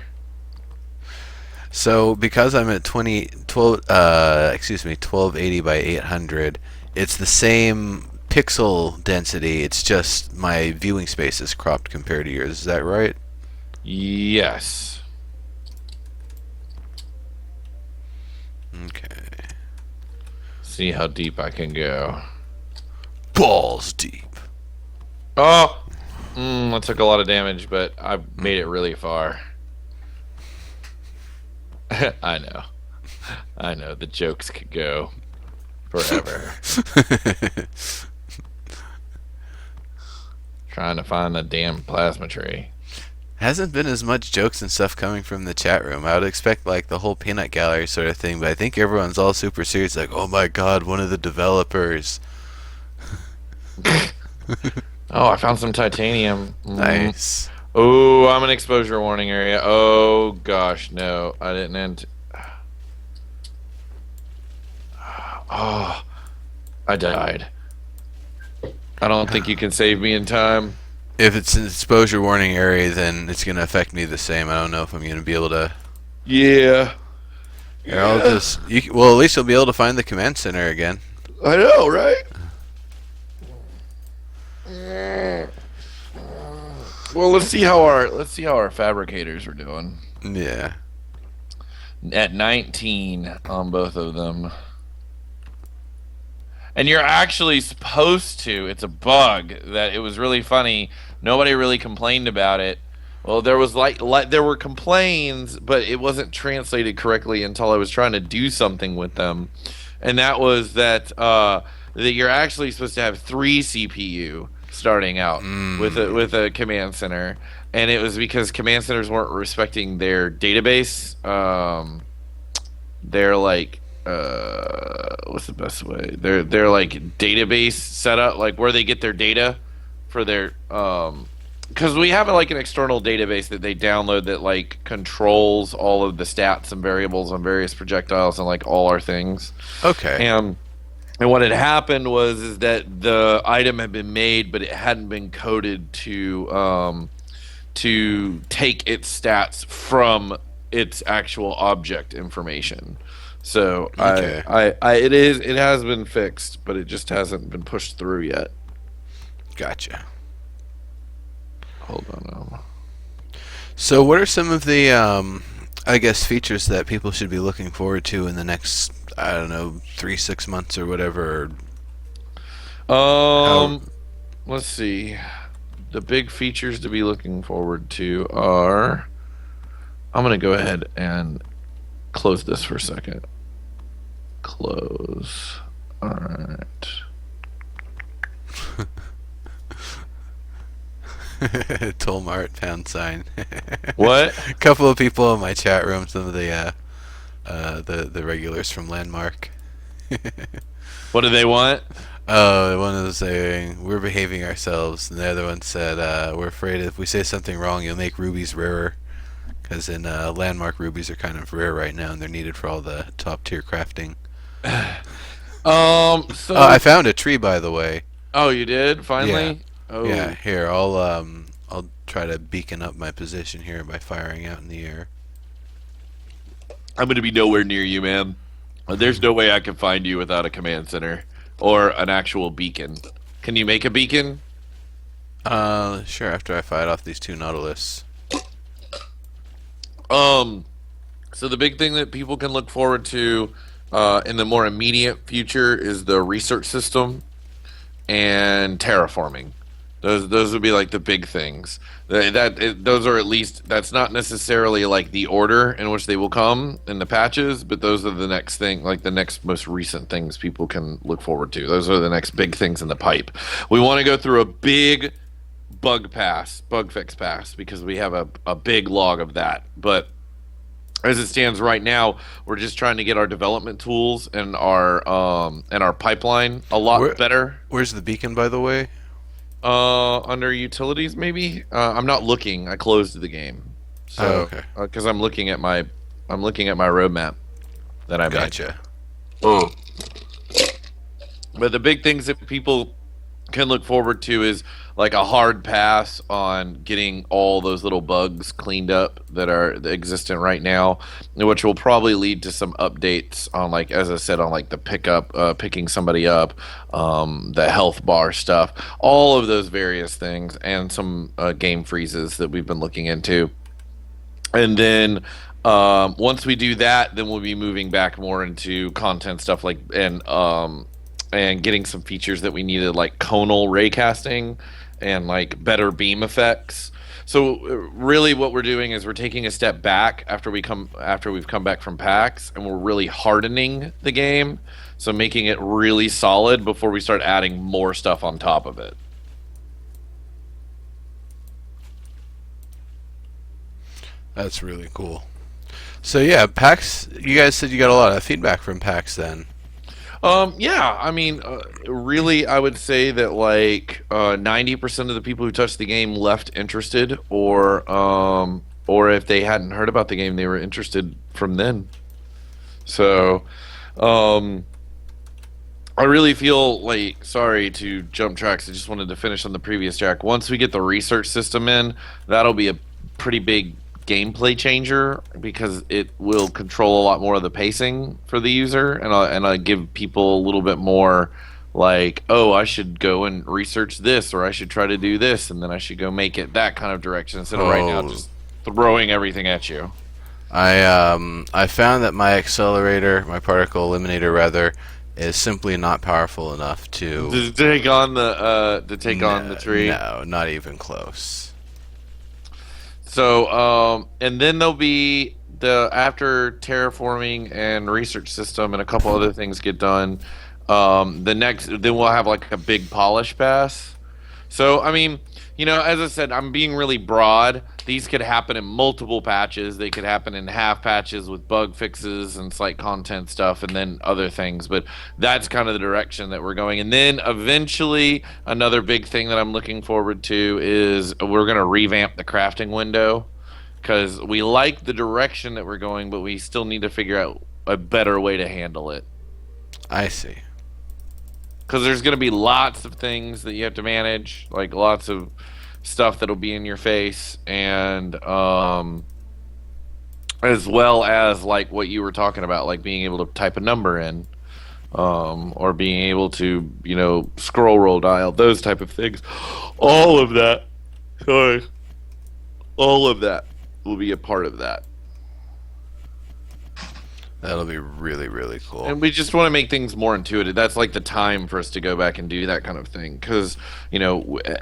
So because I'm at 1280 by 800, it's the same pixel density. It's just my viewing space is cropped compared to yours. Is that right? Yes. Okay. See how deep I can go. Balls deep. Oh, I took a lot of damage, but I made it really far. I know. I know. The jokes could go forever. Trying to find the damn plasma tree. Hasn't been as much jokes and stuff coming from the chat room. I would expect like the whole peanut gallery sort of thing, but I think everyone's all super serious. Like, oh my god, one of the developers. Oh, I found some titanium. Nice. Oh, I'm an exposure warning area. Oh gosh, no, I didn't end. Oh, I died. I don't think you can save me in time. If it's an exposure warning area, then it's going to affect me the same. I don't know if I'm going to be able to. Yeah. Here, I'll just. Well, at least you'll be able to find the command center again. I know, right? Well, let's see how our fabricators are doing. Yeah. At 19 on both of them. And you're actually supposed to. It's a bug that it was really funny. Nobody really complained about it. Well, there was like there were complaints, but it wasn't translated correctly until I was trying to do something with them, and that was that you're actually supposed to have 3 CPU starting out with a command center, and it was because command centers weren't respecting their database. They're like what's the best way? They're like database setup, like where they get their data for their because we have like an external database that they download that like controls all of the stats and variables on various projectiles and like all our things. Okay. And what had happened was is that the item had been made, but it hadn't been coded to take its stats from its actual object information. So Okay. it has been fixed, but it just hasn't been pushed through yet. Gotcha. Hold on. So, what are some of the I guess features that people should be looking forward to in the next, I don't know, 3, 6 months or whatever. Or how? Um, let's see. The big features to be looking forward to are. I'm gonna go ahead and close this for a second. Close. All right. Tolmart pound sign. What? A couple of people in my chat room, some of the regulars from Landmark. What do they want? Oh, one was saying we're behaving ourselves, and the other one said we're afraid if we say something wrong, you'll make rubies rarer. Because in Landmark, rubies are kind of rare right now, and they're needed for all the top tier crafting. Oh, I So, found a tree, by the way. oh, you did Yeah, finally? yeah. Oh, Here, I'll try to beacon up my position here by firing out in the air. I'm gonna be nowhere near you, man. There's no way I can find you without a command center or an actual beacon. Can you make a beacon? Sure. After I fight off these two Nautilus. Um, so the big thing that people can look forward to in the more immediate future is the research system and terraforming. Those would be like the big things. Those are at least that's not necessarily like the order in which they will come in the patches, but those are the next thing, like the next most recent things people can look forward to. Those are the next big things in the pipe. We want to go through a big bug fix pass, because we have a big log of that. But as it stands right now, we're just trying to get our development tools and our pipeline a lot Where, better. where's the beacon, by the way? Under utilities, maybe. I'm not looking. I closed the game, Oh, so okay. because I'm looking at my roadmap that I made. Gotcha. Oh. But the big things that people can look forward to is like a hard pass on getting all those little bugs cleaned up that are existent right now, which will probably lead to some updates on, like as I said, on like the picking somebody up, the health bar stuff, all of those various things, and some game freezes that we've been looking into. And then once we do that, then we'll be moving back more into content stuff, like and getting some features that we needed, like conal raycasting and like better beam effects. So really, what we're doing is we're taking a step back after we've come back from PAX, and we're really hardening the game, so making it really solid before we start adding more stuff on top of it. That's really cool. So yeah, PAX. You guys said you got a lot of feedback from PAX then. Yeah, I mean, really, I would say that like 90% of the people who touched the game left interested, or if they hadn't heard about the game, they were interested from then. So, um, I really feel like, sorry to jump tracks. I just wanted to finish on the previous track. Once we get the research system in, that'll be a pretty big gameplay changer, because it will control a lot more of the pacing for the user, and I give people a little bit more like, oh, I should go and research this, or I should try to do this, and then I should go make it that kind of direction, instead of right now Oh, just throwing everything at you. I found that my accelerator, my particle eliminator rather, is simply not powerful enough to. To take on the No, tree. no, not even close. So, and then there'll be the after terraforming and research system and a couple other things get done. Then we'll have like a big polish pass. So, I mean, as I said, I'm being really broad. These could happen in multiple patches. They could happen in half patches with bug fixes and slight content stuff, and then other things. But that's kind of the direction that we're going. And then eventually, another big thing that I'm looking forward to is we're going to revamp the crafting window, because we like the direction that we're going, but we still need to figure out a better way to handle it. I see. Because there's going to be lots of things that you have to manage, like lots of stuff that'll be in your face, and as well as like what you were talking about, like being able to type a number in, or being able to scroll roll dial, those type of things. All of that, sorry, all of that will be a part of that. That'll be really, really cool. And we just want to make things more intuitive. That's like the time for us to go back and do that kind of thing. Because,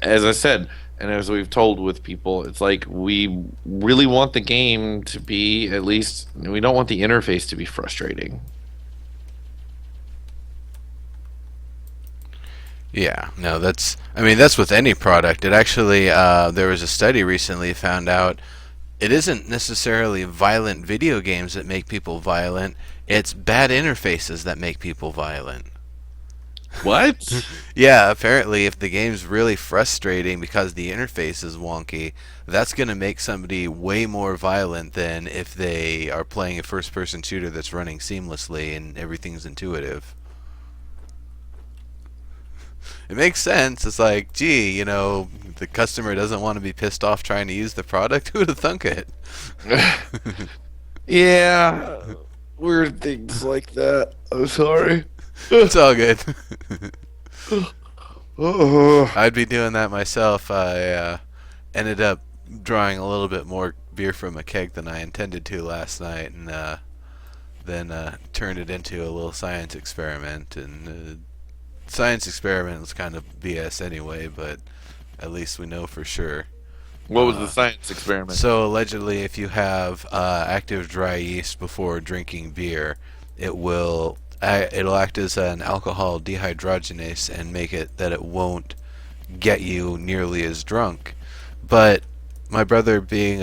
as I said, and as we've told with people, it's like we really want the game to be at least, we don't want the interface to be frustrating. Yeah, no, I mean, that's with any product. It actually, there was a study recently found out it isn't necessarily violent video games that make people violent, it's bad interfaces that make people violent. What? Yeah, apparently, if the game's really frustrating because the interface is wonky, that's going to make somebody way more violent than if they are playing a first person shooter that's running seamlessly and everything's intuitive. It makes sense. It's like, gee, the customer doesn't want to be pissed off trying to use the product. Who would have thunk it? Yeah, weird things like that. I'm sorry. It's all good. Oh. I'd be doing that myself. I ended up drawing a little bit more beer from a keg than I intended to last night, and then turned it into a little science experiment. And science experiment was kind of BS anyway, but at least we know for sure. What was the science experiment? So allegedly, if you have active dry yeast before drinking beer, it'll act as an alcohol dehydrogenase and make it that it won't get you nearly as drunk. But my brother, being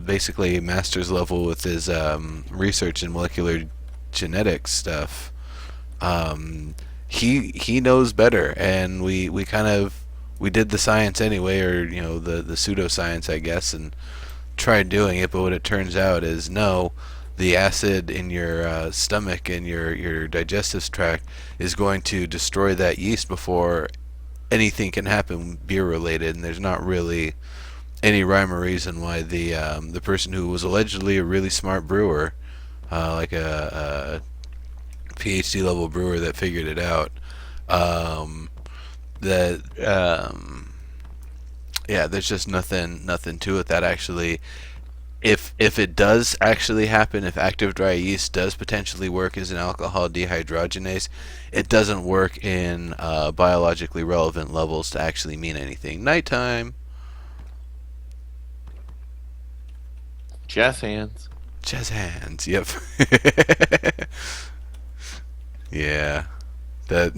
basically master's level with his research in molecular genetics stuff, he knows better, and we kind of we did the science anyway, or the pseudoscience, I guess, and tried doing it. But what it turns out is no, the acid in your stomach and your digestive tract is going to destroy that yeast before anything can happen beer related, and there's not really any rhyme or reason why the person who was allegedly a really smart brewer, like a PhD level brewer that figured it out, that yeah, there's just nothing to it that actually, if it does actually happen, if active dry yeast does potentially work as an alcohol dehydrogenase, it doesn't work in biologically relevant levels to actually mean anything. Nighttime. Jazz hands. Jazz hands. Yep. Yeah. That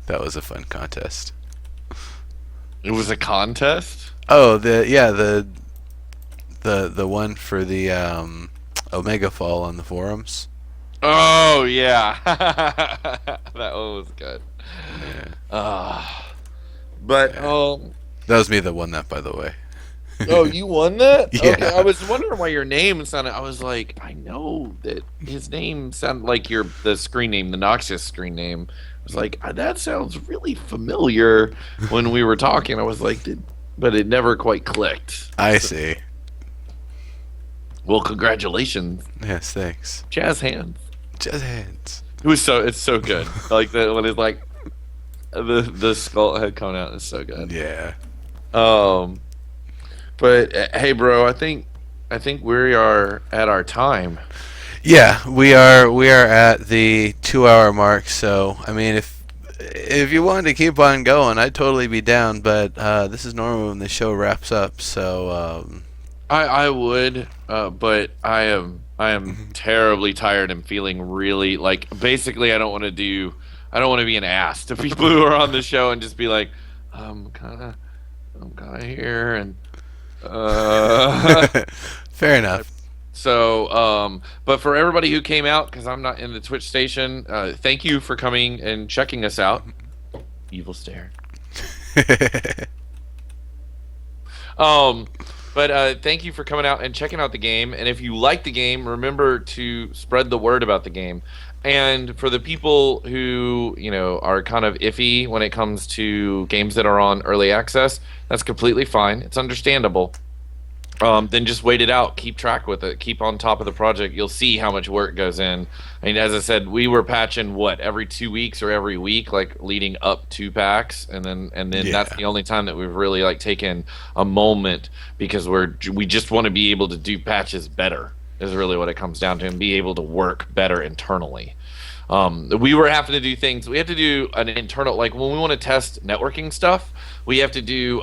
that was a fun contest. It was a contest? Oh, the one for the Omega Fall on the forums. Oh, yeah. That one was good. Yeah. But, Yeah. That was me that won that, by the way. oh, you won that? Yeah. Okay, I was wondering why your name sounded. I was like, I know that his name sounded like the screen name, the Noxious screen name. I was like, that sounds really familiar when we were talking. I was like, but it never quite clicked. I see. Well, congratulations, Yes, thanks. Jazz hands. Jazz hands. It's so good. Like that when it's like the skull head coming out is so good. Yeah. Um, but hey, bro, I think we are at our time. Yeah, we are at the 2 hour mark. So I mean, if you wanted to keep on going, I'd totally be down. But this is normally when the show wraps up. So I would, but I am terribly tired and feeling really like basically I don't want to be an ass to people who are on the show and just be like I'm kind of here and fair enough. so but for everybody who came out because I'm not in the Twitch station, thank you for coming and checking us out. Evil stare. Um, but thank you for coming out and checking out the game. And if you like the game, remember to spread the word about the game. And for the people who, are kind of iffy when it comes to games that are on early access, that's completely fine. It's understandable. Then just wait it out. Keep track with it. Keep on top of the project. You'll see how much work goes in. I mean, as I said, we were patching every 2 weeks or every week, like leading up to PAX, and then Yeah. that's the only time that we've really like taken a moment because we just want to be able to do patches better. is really what it comes down to, and be able to work better internally. We were having to do things. We have to do an internal, like when we want to test networking stuff, we have to do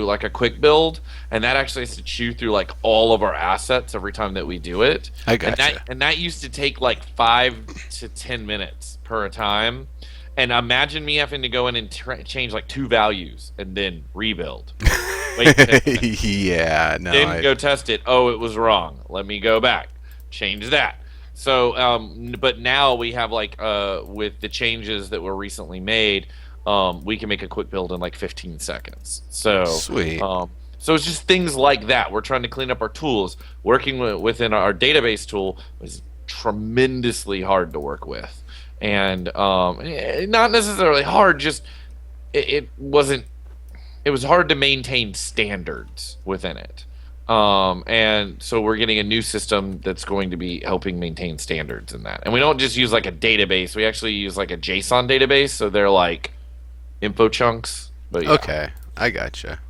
like a quick build, and that actually has to chew through like all of our assets every time that we do it, I and that gotcha. and that used to take like 5 to 10 minutes per time. And imagine me having to go in and change like two values and then rebuild. Wait 10 minutes. Yeah, no, Then I go test it. Oh, it was wrong. Let me go back. Change that. So, but now we have like with the changes that were recently made, we can make a quick build in like 15 seconds. sweet. So it's just things like that. We're trying to clean up our tools. Working within our database tool was tremendously hard to work with, and not necessarily hard. Just it wasn't. It was hard to maintain standards within it. And so we're getting a new system that's going to be helping maintain standards in that. And we don't just use like a database, we actually use like a JSON database. So they're like info chunks. But yeah. Okay, I gotcha.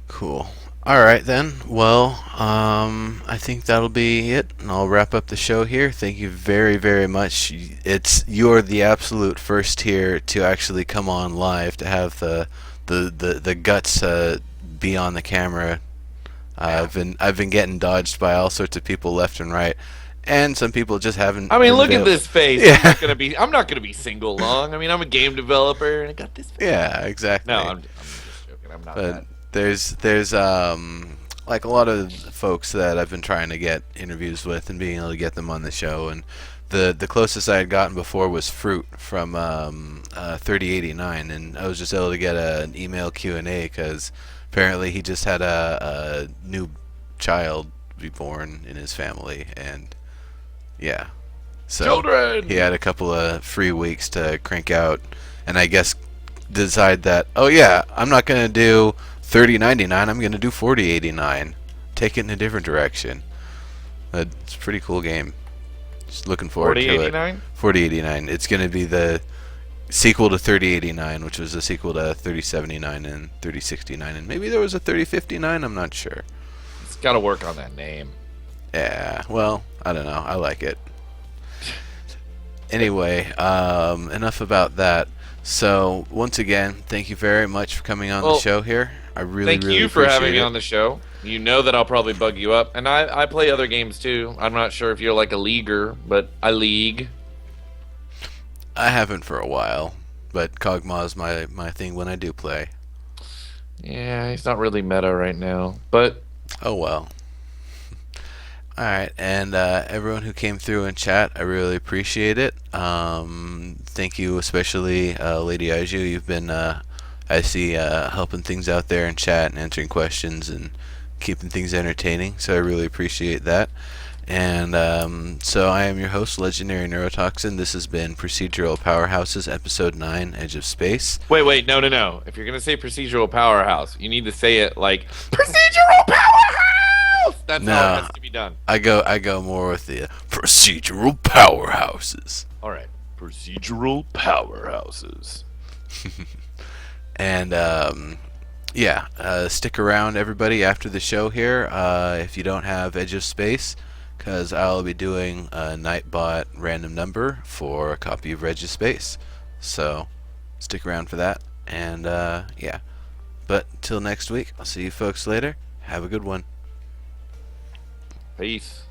Cool. All right then. Well, I think that'll be it, and I'll wrap up the show here. Thank you very, very much. You're the absolute first here to actually come on live to have the guts to be on the camera. I've been getting dodged by all sorts of people left and right, and some people just haven't I mean, been look at available. this face. Yeah, I'm not gonna be single long. I mean, I'm a game developer and I got this face. yeah, No, exactly. I'm just joking. I'm not But that. there's like a lot of folks that I've been trying to get interviews with and being able to get them on the show, and the closest I had gotten before was Fruit from 3089, and I was just able to get an email Q&A because apparently he just had a new child be born in his family, and yeah, so he Children. had a couple of free weeks to crank out, and I guess decide that, oh yeah, I'm not gonna do 3099, I'm gonna do 4089. Take it in a different direction. It's a pretty cool game. Just looking forward to it. 4089. 4089. It's gonna be the sequel to 3089, which was a sequel to 3079 and 3069, and maybe there was a 3059. I'm not sure. It's got to work on that name. Yeah. Well, I don't know. I like it. Anyway, enough about that. So, once again, thank you very much for coming on the Well, show here. I really, thank really you for having appreciate me it. on the show. You know that I'll probably bug you up, and I play other games too. I'm not sure if you're like a leaguer, but I league. I haven't for a while, but Kog'Maw's my thing when I do play. Yeah, he's not really meta right now, but Oh well. Alright, and everyone who came through and chat, I really appreciate it. Thank you, especially Lady Aiju. You've been, I see, helping things out there in chat and answering questions and keeping things entertaining, so I really appreciate that. And so I am your host, Legendary Neurotoxin. This has been Procedural Powerhouses, Episode 9, Edge of Space. wait, no. If you're gonna say procedural powerhouse, you need to say it like procedural powerhouse. That's how it No, has to be done. I go more with the Procedural Powerhouses. All right, procedural powerhouses. And yeah, stick around, everybody, after the show here. If you don't have Edge of Space, because I'll be doing a Nightbot random number for a copy of Edge of Space. So stick around for that. And yeah, but till next week, I'll see you folks later. Have a good one. Peace.